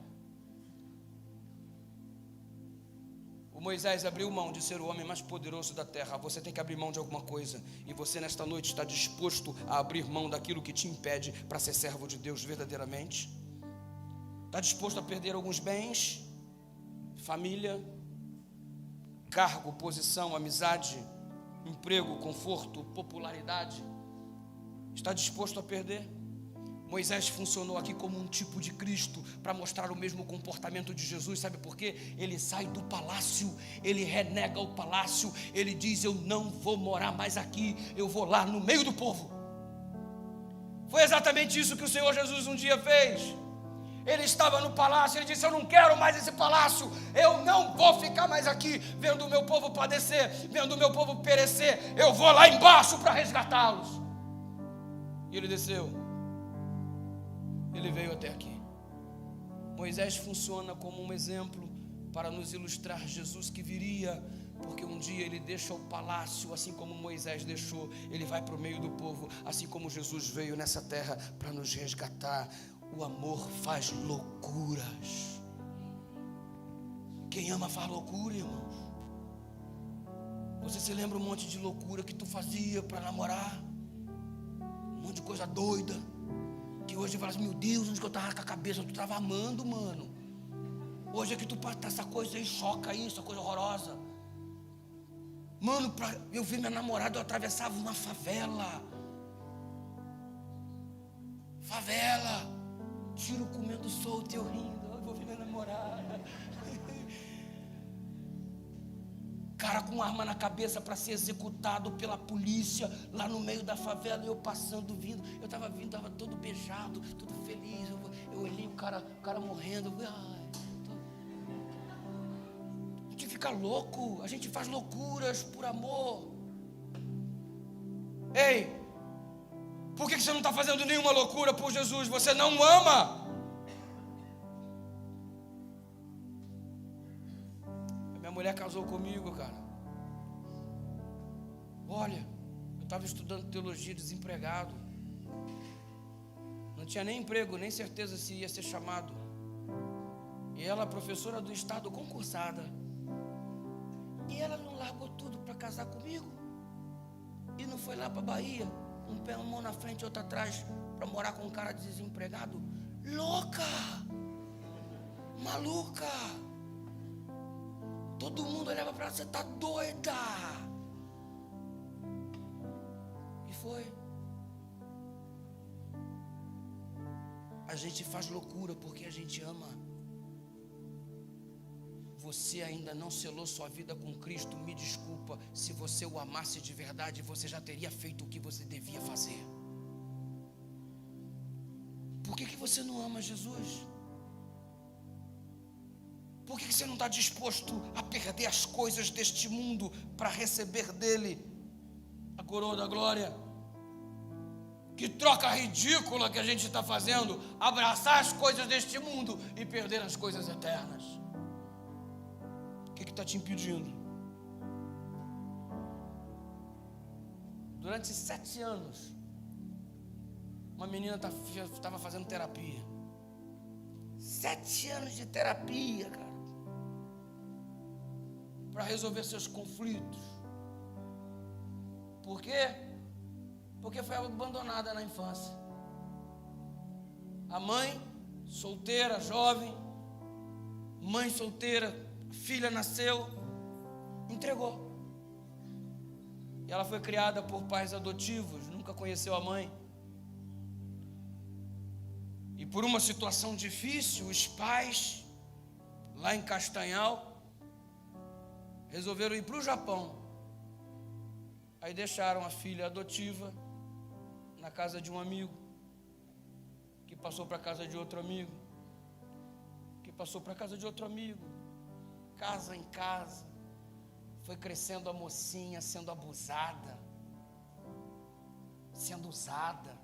O Moisés abriu mão de ser o homem mais poderoso da terra. Você tem que abrir mão de alguma coisa. E você nesta noite está disposto a abrir mão daquilo que te impede para ser servo de Deus verdadeiramente? Está disposto a perder alguns bens? Família, cargo, posição, amizade, emprego, conforto, popularidade? Está disposto a perder? Moisés funcionou aqui como um tipo de Cristo para mostrar o mesmo comportamento de Jesus. Sabe por quê? Ele sai do palácio, ele renega o palácio, ele diz: eu não vou morar mais aqui, eu vou lá no meio do povo. Foi exatamente isso que o Senhor Jesus um dia fez. Ele estava no palácio, ele disse: eu não quero mais esse palácio, eu não vou ficar mais aqui vendo o meu povo padecer, vendo o meu povo perecer, eu vou lá embaixo para resgatá-los. E ele desceu. Ele veio até aqui. Moisés funciona como um exemplo para nos ilustrar Jesus que viria, porque um dia ele deixa o palácio, assim como Moisés deixou, ele vai para o meio do povo, assim como Jesus veio nessa terra para nos resgatar. O amor faz loucuras. Quem ama faz loucura, irmãos. Você se lembra um monte de loucura que tu fazia para namorar? Um monte de coisa doida. Que hoje fala assim: meu Deus, onde que eu estava com a cabeça? Tu estava amando, mano. Hoje é que tu passa essa coisa aí, choca isso, essa coisa horrorosa. Mano, eu vi minha namorada, eu atravessava uma favela. Tiro comendo solto e eu rindo. Eu vou ver minha namorada. Cara com arma na cabeça para ser executado pela polícia lá no meio da favela, e eu passando, vindo. Eu estava vindo, estava todo beijado, todo feliz. Eu olhei o cara morrendo. A gente fica louco, a gente faz loucuras por amor. Ei, por que você não está fazendo nenhuma loucura por Jesus? Você não ama. Minha mulher casou comigo, cara. Olha, eu estava estudando teologia, desempregado. Não tinha nem emprego, nem certeza se ia ser chamado. E ela, professora do estado, concursada. E ela não largou tudo para casar comigo. E não foi lá para Bahia, um pé, uma mão na frente e outra atrás, para morar com um cara desempregado. Louca! Maluca! Todo mundo olhava para ela, você tá doida? E foi. A gente faz loucura porque a gente ama. Você ainda não selou sua vida com Cristo, me desculpa. Se você o amasse de verdade, você já teria feito o que você devia fazer. Por que você não ama Jesus? Por que você não está disposto a perder as coisas deste mundo para receber dele a coroa da glória? Que troca ridícula que a gente está fazendo, abraçar as coisas deste mundo e perder as coisas eternas. O que está te impedindo? Durante 7 anos, uma menina estava fazendo terapia. 7 anos de terapia, cara, para resolver seus conflitos. Por quê? Porque foi abandonada na infância. A mãe, solteira, jovem, mãe solteira, filha nasceu, entregou. E ela foi criada por pais adotivos, nunca conheceu a mãe. E por uma situação difícil, os pais, lá em Castanhal, resolveram ir para o Japão. Aí deixaram a filha adotiva na casa de um amigo, que passou para a casa de outro amigo, que passou para a casa de outro amigo, casa em casa. Foi crescendo a mocinha, sendo abusada, sendo usada,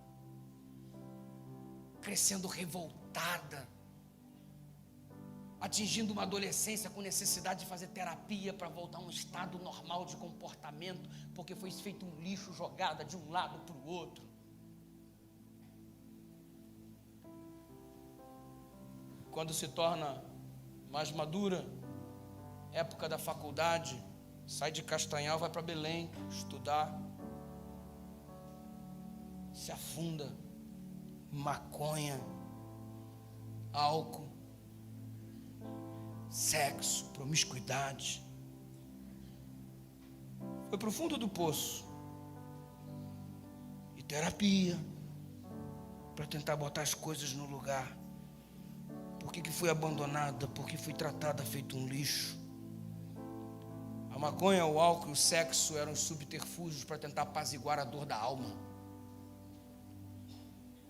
crescendo revoltada, atingindo uma adolescência com necessidade de fazer terapia para voltar a um estado normal de comportamento, porque foi feito um lixo jogada de um lado para o outro. Quando se torna mais madura, época da faculdade, sai de Castanhal, vai para Belém estudar, se afunda, maconha, álcool, sexo, promiscuidade. Foi para o fundo do poço. E terapia, para tentar botar as coisas no lugar. Por que foi abandonada? Porque foi tratada feito um lixo. A maconha, o álcool e o sexo eram os subterfúgios para tentar apaziguar a dor da alma.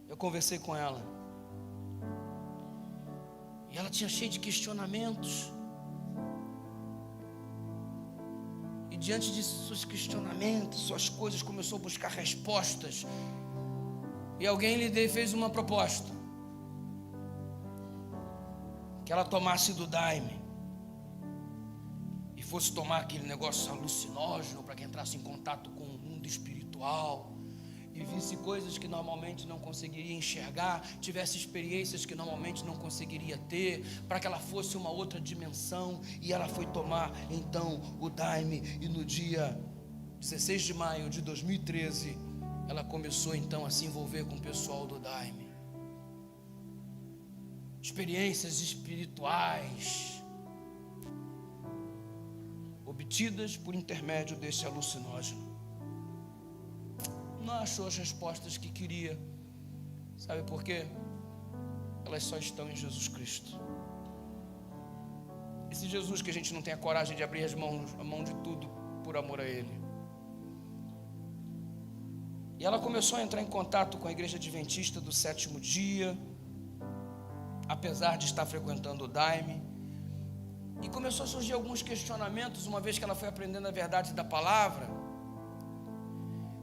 Eu conversei com ela. E ela tinha cheio de questionamentos. E diante de seus questionamentos, suas coisas, começou a buscar respostas. E alguém lhe fez uma proposta. Que ela tomasse do Daime. E fosse tomar aquele negócio alucinógeno para que entrasse em contato com o mundo espiritual. E visse coisas que normalmente não conseguiria enxergar, tivesse experiências que normalmente não conseguiria ter, para que ela fosse uma outra dimensão. E ela foi tomar então o Daime, e no dia 16 de maio de 2013, ela começou então a se envolver com o pessoal do Daime. Experiências espirituais, obtidas por intermédio desse alucinógeno. Não achou as respostas que queria. Sabe por quê? Elas só estão em Jesus Cristo. Esse Jesus que a gente não tem a coragem de abrir a mão de tudo por amor a Ele. E ela começou a entrar em contato com a igreja adventista do sétimo dia, apesar de estar frequentando o Daime. E começou a surgir alguns questionamentos, uma vez que ela foi aprendendo a verdade da palavra.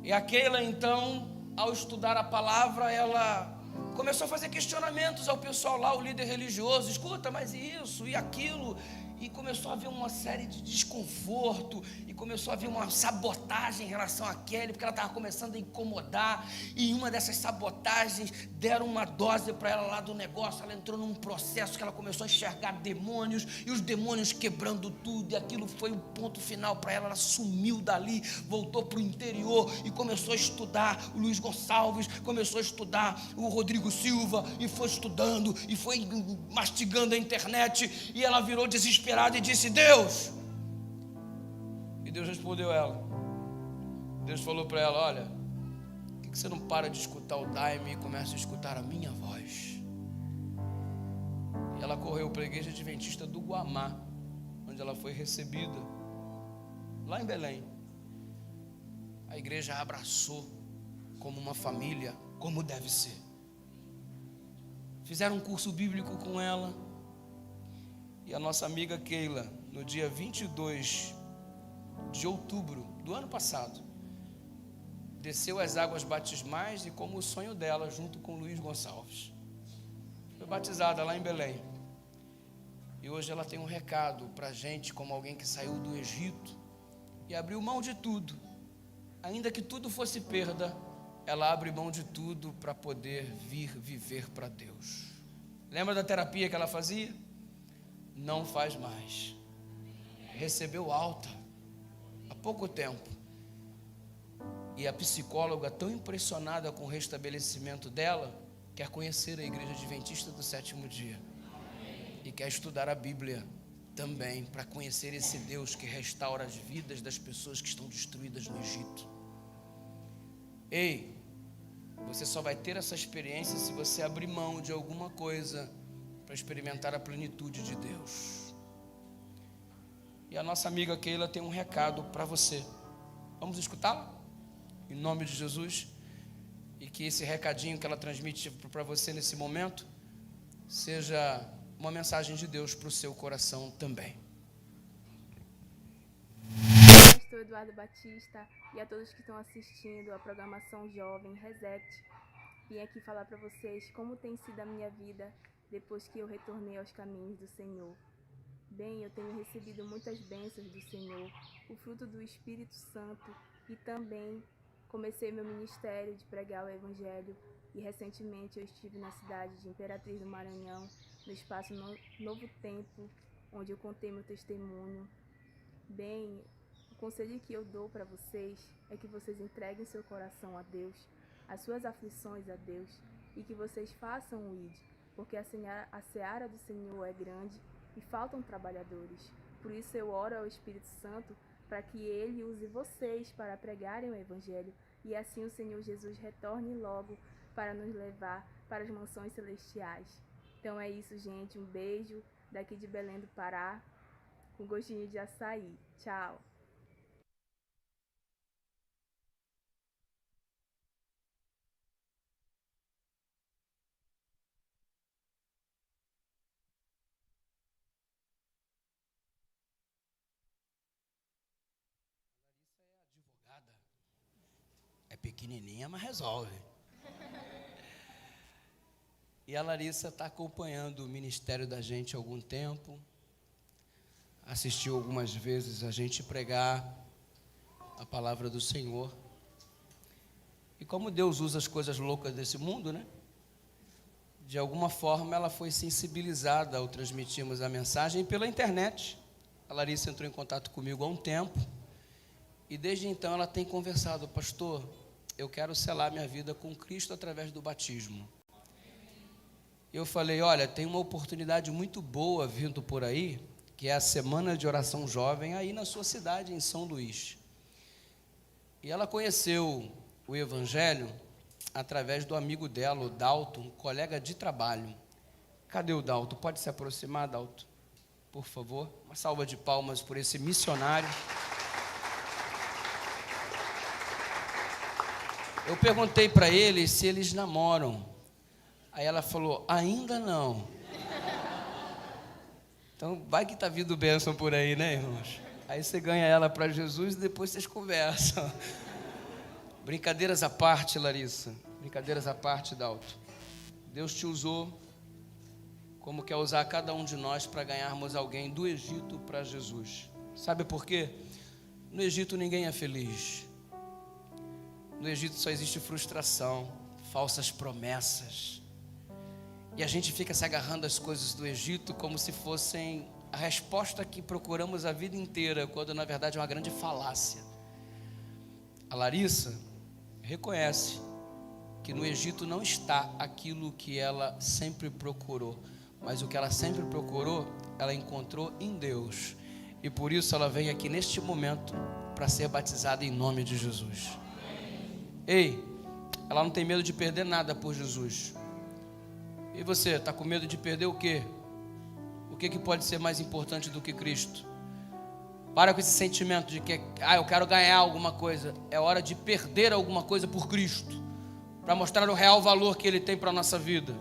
E a Keila, então, ao estudar a palavra, ela começou a fazer questionamentos ao pessoal lá, o líder religioso. Escuta, mas isso e aquilo. E começou a haver uma série de desconforto, e começou a haver uma sabotagem em relação a Kelly, porque ela estava começando a incomodar, e em uma dessas sabotagens, deram uma dose para ela lá do negócio, ela entrou num processo que ela começou a enxergar demônios, e os demônios quebrando tudo, e aquilo foi o ponto final para ela, ela sumiu dali, voltou para o interior, e começou a estudar o Luiz Gonçalves, começou a estudar o Rodrigo Silva, e foi estudando, e foi mastigando a internet, e ela virou desesperada, e disse: Deus. E Deus respondeu ela. Deus falou para ela: olha, por que você não para de escutar o Daime e começa a escutar a minha voz? E ela correu para a igreja adventista do Guamá, onde ela foi recebida, lá em Belém. A igreja a abraçou como uma família, como deve ser. Fizeram um curso bíblico com ela. E a nossa amiga Keila, no dia 22 de outubro do ano passado, desceu as águas batismais e, como o sonho dela, junto com Luiz Gonçalves, foi batizada lá em Belém. E hoje ela tem um recado para a gente, como alguém que saiu do Egito e abriu mão de tudo. Ainda que tudo fosse perda, ela abre mão de tudo para poder vir viver para Deus. Lembra da terapia que ela fazia? Não faz mais. Recebeu alta há pouco tempo. E a psicóloga, tão impressionada com o restabelecimento dela, quer conhecer a igreja adventista do sétimo dia. E quer estudar a Bíblia também, para conhecer esse Deus que restaura as vidas das pessoas que estão destruídas no Egito. Ei, você só vai ter essa experiência se você abrir mão de alguma coisa para experimentar a plenitude de Deus. E a nossa amiga Keila tem um recado para você. Vamos escutá-la? Em nome de Jesus. E que esse recadinho que ela transmite para você nesse momento seja uma mensagem de Deus para o seu coração também. Pastor Eduardo Batista e a todos que estão assistindo a programação Jovem Reset. Vim aqui falar para vocês como tem sido a minha vida depois que eu retornei aos caminhos do Senhor. Bem, eu tenho recebido muitas bênçãos do Senhor, o fruto do Espírito Santo, e também comecei meu ministério de pregar o Evangelho, e recentemente eu estive na cidade de Imperatriz do Maranhão, no espaço Novo Tempo, onde eu contei meu testemunho. Bem, o conselho que eu dou para vocês é que vocês entreguem seu coração a Deus, as suas aflições a Deus, e que vocês façam o ID, porque a seara do Senhor é grande e faltam trabalhadores. Por isso eu oro ao Espírito Santo para que Ele use vocês para pregarem o Evangelho, e assim o Senhor Jesus retorne logo para nos levar para as mansões celestiais. Então é isso, gente. Um beijo daqui de Belém do Pará, com gostinho de açaí. Tchau! Advogada. É pequenininha, mas resolve. E a Larissa está acompanhando o ministério da gente há algum tempo. Assistiu algumas vezes a gente pregar a palavra do Senhor. E como Deus usa as coisas loucas desse mundo, né? De alguma forma ela foi sensibilizada ao transmitirmos a mensagem pela internet. A Larissa entrou em contato comigo há um tempo. E desde então ela tem conversado: pastor, eu quero selar minha vida com Cristo através do batismo. Eu falei: olha, tem uma oportunidade muito boa vindo por aí, que é a Semana de Oração Jovem, aí na sua cidade, em São Luís. E ela conheceu o Evangelho através do amigo dela, o Dalton, um colega de trabalho. Cadê o Dalton? Pode se aproximar, Dalton, por favor? Uma salva de palmas por esse missionário. Eu perguntei para ele se eles namoram. Aí ela falou, ainda não. Então, vai que está vindo bênção por aí, né, irmãos? Aí você ganha ela para Jesus e depois vocês conversam. Brincadeiras à parte, Larissa. Brincadeiras à parte, Dalton. Deus te usou como quer usar cada um de nós para ganharmos alguém do Egito para Jesus. Sabe por quê? No Egito ninguém é feliz. No Egito só existe frustração, falsas promessas. E a gente fica se agarrando às coisas do Egito como se fossem a resposta que procuramos a vida inteira, quando na verdade é uma grande falácia. A Larissa reconhece que no Egito não está aquilo que ela sempre procurou, mas o que ela sempre procurou, ela encontrou em Deus. E por isso ela vem aqui neste momento para ser batizada em nome de Jesus. Ei, ela não tem medo de perder nada por Jesus. E você, está com medo de perder o quê? O que pode ser mais importante do que Cristo? Para com esse sentimento de que, eu quero ganhar alguma coisa. É hora de perder alguma coisa por Cristo, para mostrar o real valor que Ele tem para a nossa vida.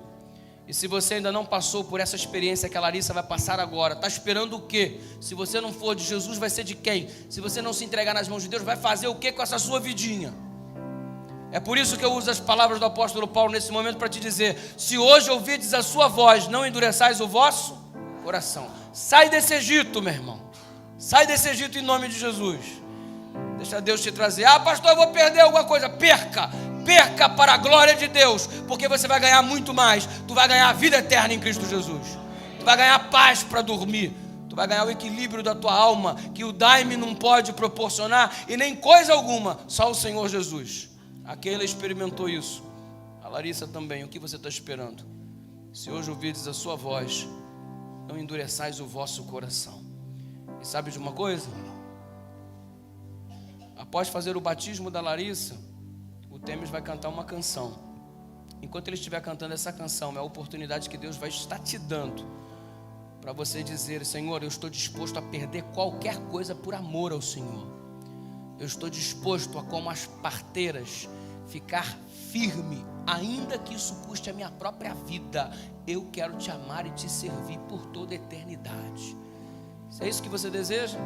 E se você ainda não passou por essa experiência que a Larissa vai passar agora, está esperando o quê? Se você não for de Jesus, vai ser de quem? Se você não se entregar nas mãos de Deus, vai fazer o quê com essa sua vidinha? É por isso que eu uso as palavras do apóstolo Paulo nesse momento para te dizer: se hoje ouvides a sua voz, não endureçais o vosso coração. Sai desse Egito, meu irmão. Sai desse Egito em nome de Jesus. Deixa Deus te trazer. Pastor, eu vou perder alguma coisa. Perca para a glória de Deus, porque você vai ganhar muito mais. Tu vai ganhar a vida eterna em Cristo Jesus. Tu vai ganhar paz para dormir. Tu vai ganhar o equilíbrio da tua alma, que o daime não pode proporcionar, e nem coisa alguma, só o Senhor Jesus. A Keila experimentou isso, a Larissa também. O que você está esperando? Se hoje ouvides a sua voz, não endureçais o vosso coração. E sabe de uma coisa? Após fazer o batismo da Larissa, o Temes vai cantar uma canção. Enquanto ele estiver cantando essa canção, é a oportunidade que Deus vai estar te dando para você dizer: Senhor, eu estou disposto a perder qualquer coisa por amor ao Senhor. Eu estou disposto a, como as parteiras, ficar firme, ainda que isso custe a minha própria vida. Eu quero te amar e te servir por toda a eternidade. Se é isso que você deseja,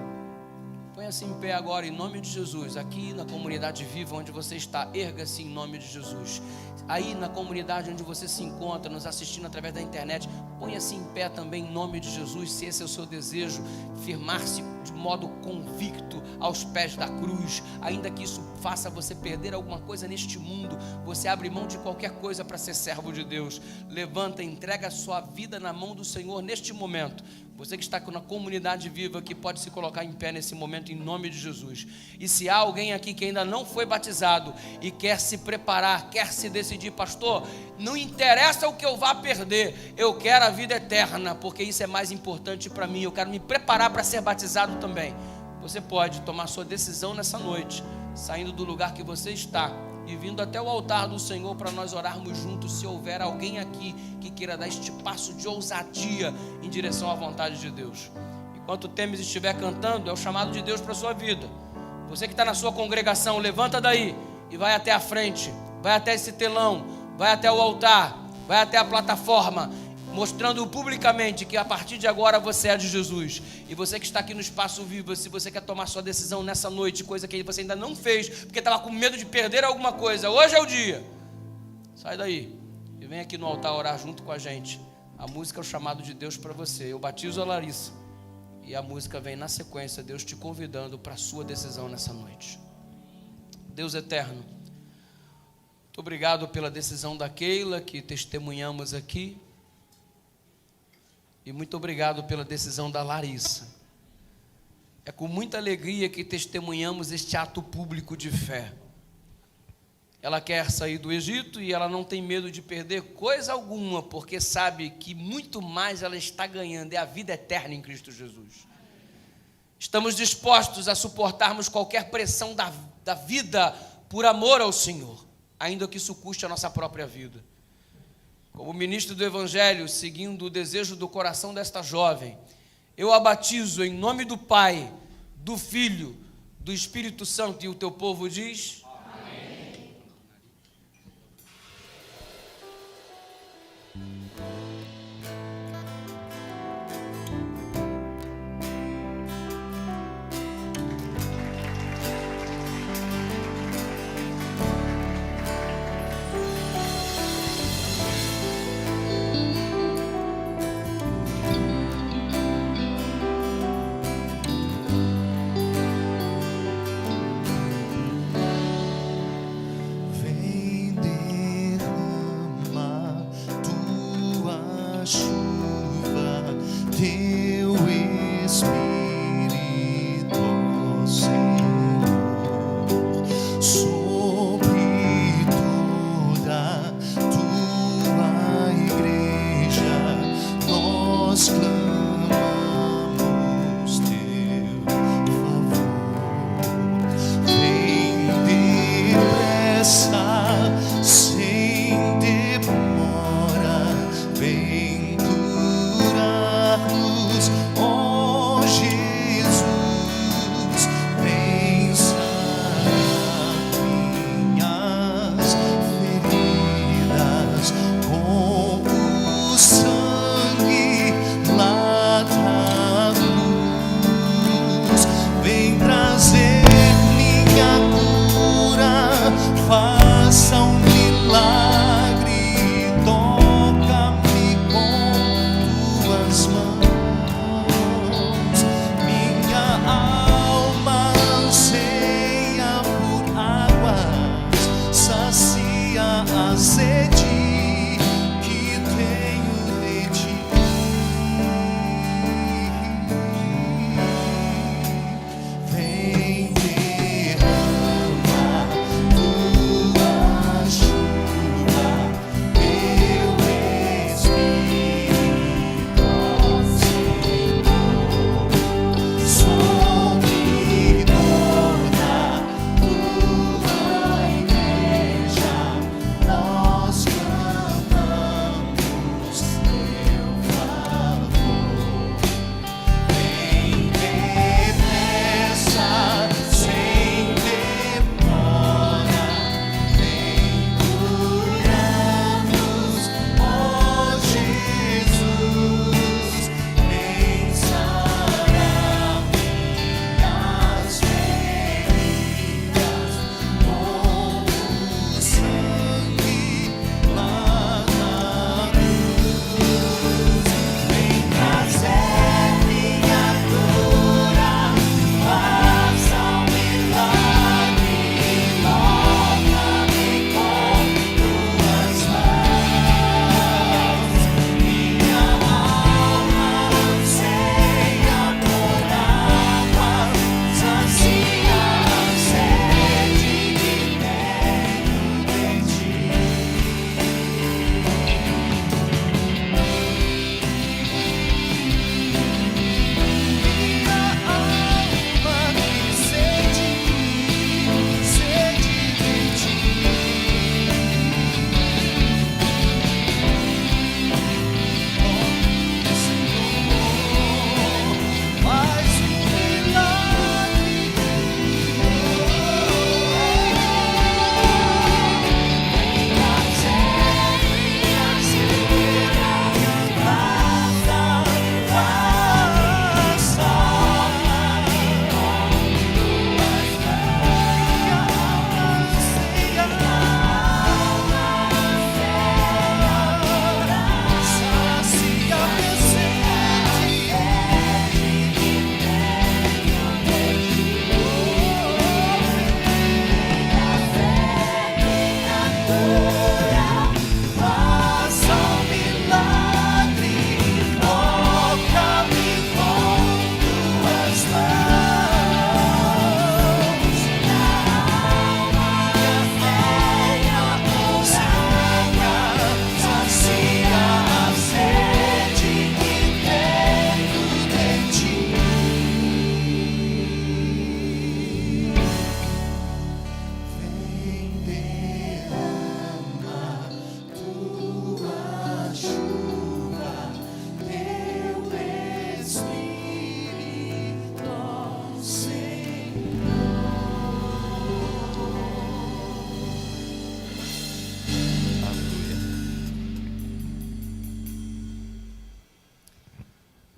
ponha-se em pé agora em nome de Jesus. Aqui na comunidade viva onde você está, erga-se em nome de Jesus. Aí na comunidade onde você se encontra, nos assistindo através da internet, ponha-se em pé também em nome de Jesus. Se esse é o seu desejo, firmar-se de modo convicto aos pés da cruz, ainda que isso faça você perder alguma coisa neste mundo, você abre mão de qualquer coisa para ser servo de Deus. Levanta, entrega a sua vida na mão do Senhor neste momento. Você que está na comunidade viva, que pode se colocar em pé nesse momento em nome de Jesus. E se há alguém aqui que ainda não foi batizado e quer se preparar, quer se decidir: pastor, não interessa o que eu vá perder, eu quero a vida eterna, porque isso é mais importante para mim, eu quero me preparar para ser batizado também. Você pode tomar sua decisão nessa noite, saindo do lugar que você está e vindo até o altar do Senhor para nós orarmos juntos. Se houver alguém aqui que queira dar este passo de ousadia em direção à vontade de Deus. Enquanto o Temes estiver cantando, é o chamado de Deus para a sua vida. Você que está na sua congregação, levanta daí e vai até a frente, vai até esse telão, vai até o altar, vai até a plataforma, mostrando publicamente que a partir de agora você é de Jesus. E você que está aqui no Espaço Viva, se você quer tomar sua decisão nessa noite, coisa que você ainda não fez, porque estava com medo de perder alguma coisa, hoje é o dia. Sai daí e vem aqui no altar orar junto com a gente. A música é o chamado de Deus para você. Eu batizo a Larissa e a música vem na sequência, Deus te convidando para a sua decisão nessa noite. Deus eterno, muito obrigado pela decisão da Keila, que testemunhamos aqui. E muito obrigado pela decisão da Larissa. É com muita alegria que testemunhamos este ato público de fé. Ela quer sair do Egito e ela não tem medo de perder coisa alguma, porque sabe que muito mais ela está ganhando, é a vida eterna em Cristo Jesus. Estamos dispostos a suportarmos qualquer pressão da vida por amor ao Senhor, ainda que isso custe a nossa própria vida. Como ministro do Evangelho, seguindo o desejo do coração desta jovem, eu a batizo em nome do Pai, do Filho, do Espírito Santo, e o teu povo diz...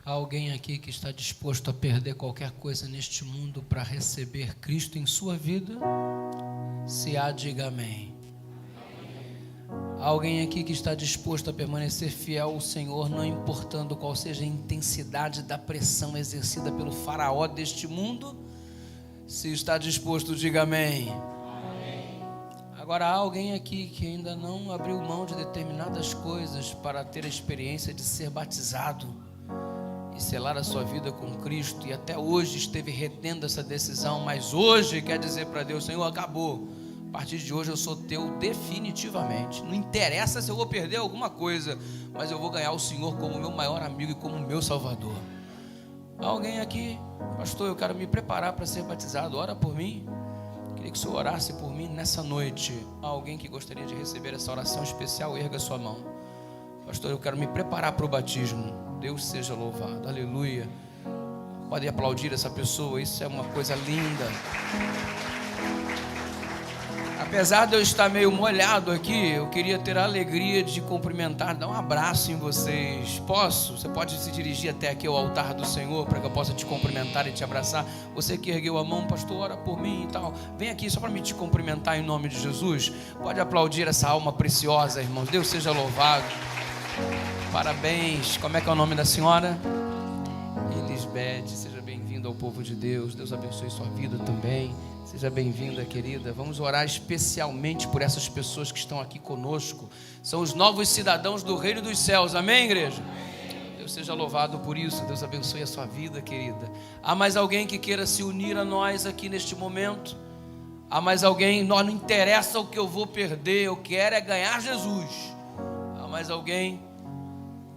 Há alguém aqui que está disposto a perder qualquer coisa neste mundo para receber Cristo em sua vida? Se há, diga amém. Há alguém aqui que está disposto a permanecer fiel ao Senhor, não importando qual seja a intensidade da pressão exercida pelo faraó deste mundo? Se está disposto, diga amém. Agora, há alguém aqui que ainda não abriu mão de determinadas coisas para ter a experiência de ser batizado e selar a sua vida com Cristo, e até hoje esteve retendo essa decisão, mas hoje quer dizer para Deus: Senhor, acabou, a partir de hoje eu sou teu definitivamente, não interessa se eu vou perder alguma coisa, mas eu vou ganhar o Senhor como meu maior amigo e como meu Salvador. Há alguém aqui: pastor, eu quero me preparar para ser batizado, ora por mim. Queria que o Senhor orasse por mim nessa noite. Há alguém que gostaria de receber essa oração especial? Erga sua mão. Pastor, eu quero me preparar para o batismo. Deus seja louvado, aleluia. Pode aplaudir essa pessoa, isso é uma coisa linda. Apesar de eu estar meio molhado aqui, eu queria ter a alegria de cumprimentar, dar um abraço em vocês. Posso? Você pode se dirigir até aqui ao altar do Senhor para que eu possa te cumprimentar e te abraçar. Você que ergueu a mão: pastor, ora por mim e tal, vem aqui só para me te cumprimentar em nome de Jesus. Pode aplaudir essa alma preciosa, irmãos. Deus seja louvado. Parabéns. Como é que é o nome da senhora? Elisbeth. Seja bem-vinda ao povo de Deus. Deus abençoe sua vida também. Seja bem-vinda, querida. Vamos orar especialmente por essas pessoas que estão aqui conosco. São os novos cidadãos do reino dos céus. Amém, igreja? Deus seja louvado por isso. Deus abençoe a sua vida, querida. Há mais alguém que queira se unir a nós aqui neste momento? Há mais alguém? Não interessa o que eu vou perder, eu quero é ganhar Jesus. Há mais alguém?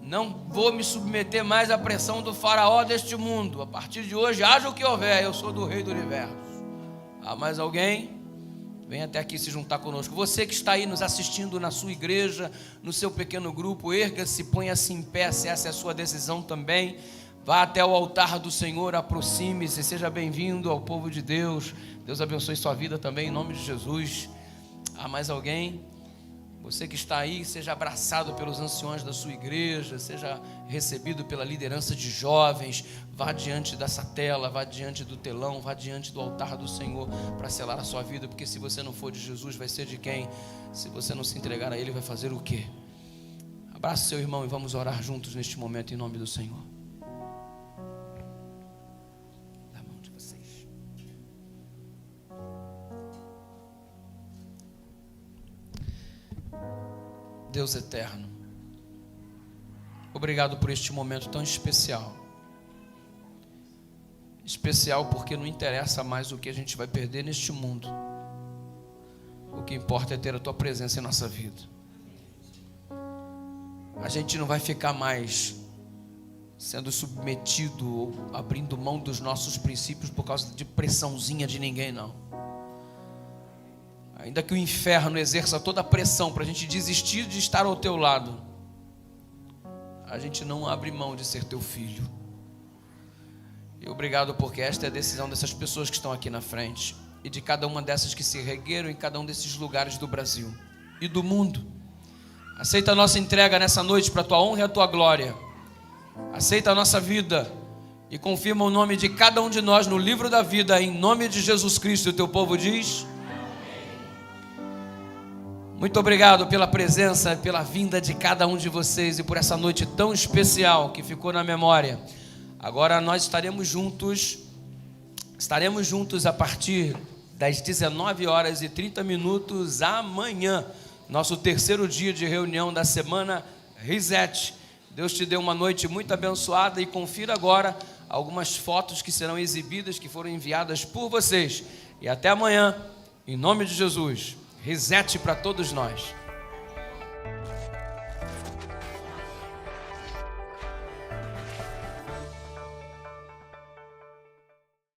Não vou me submeter mais à pressão do faraó deste mundo. A partir de hoje, haja o que houver, eu sou do rei do universo. Há mais alguém? Vem até aqui se juntar conosco. Você que está aí nos assistindo na sua igreja, no seu pequeno grupo, erga-se, ponha-se em pé, se essa é a sua decisão também. Vá até o altar do Senhor, aproxime-se, seja bem-vindo ao povo de Deus. Deus abençoe sua vida também, em nome de Jesus. Há mais alguém? Você que está aí, seja abraçado pelos anciões da sua igreja, seja recebido pela liderança de jovens. Vá diante dessa tela, vá diante do telão, vá diante do altar do Senhor para selar a sua vida, porque se você não for de Jesus, vai ser de quem? Se você não se entregar a Ele, vai fazer o quê? Abraça seu irmão e vamos orar juntos neste momento em nome do Senhor. Da mão de vocês. Deus eterno, obrigado por este momento tão especial. Especial porque não interessa mais o que a gente vai perder neste mundo. O que importa é ter a Tua presença em nossa vida. A gente não vai ficar mais sendo submetido ou abrindo mão dos nossos princípios por causa de pressãozinha de ninguém, não. Ainda que o inferno exerça toda a pressão para a gente desistir de estar ao teu lado, a gente não abre mão de ser teu filho. E obrigado porque esta é a decisão dessas pessoas que estão aqui na frente e de cada uma dessas que se regueram em cada um desses lugares do Brasil e do mundo. Aceita a nossa entrega nessa noite para a tua honra e a tua glória. Aceita a nossa vida e confirma o nome de cada um de nós no livro da vida, em nome de Jesus Cristo. E o teu povo diz: muito obrigado pela presença, pela vinda de cada um de vocês e por essa noite tão especial que ficou na memória. Agora nós estaremos juntos a partir das 19h30 amanhã, nosso terceiro dia de reunião da semana Reset. Deus te deu uma noite muito abençoada e confira agora algumas fotos que serão exibidas, que foram enviadas por vocês. E até amanhã, em nome de Jesus. Reset para todos nós.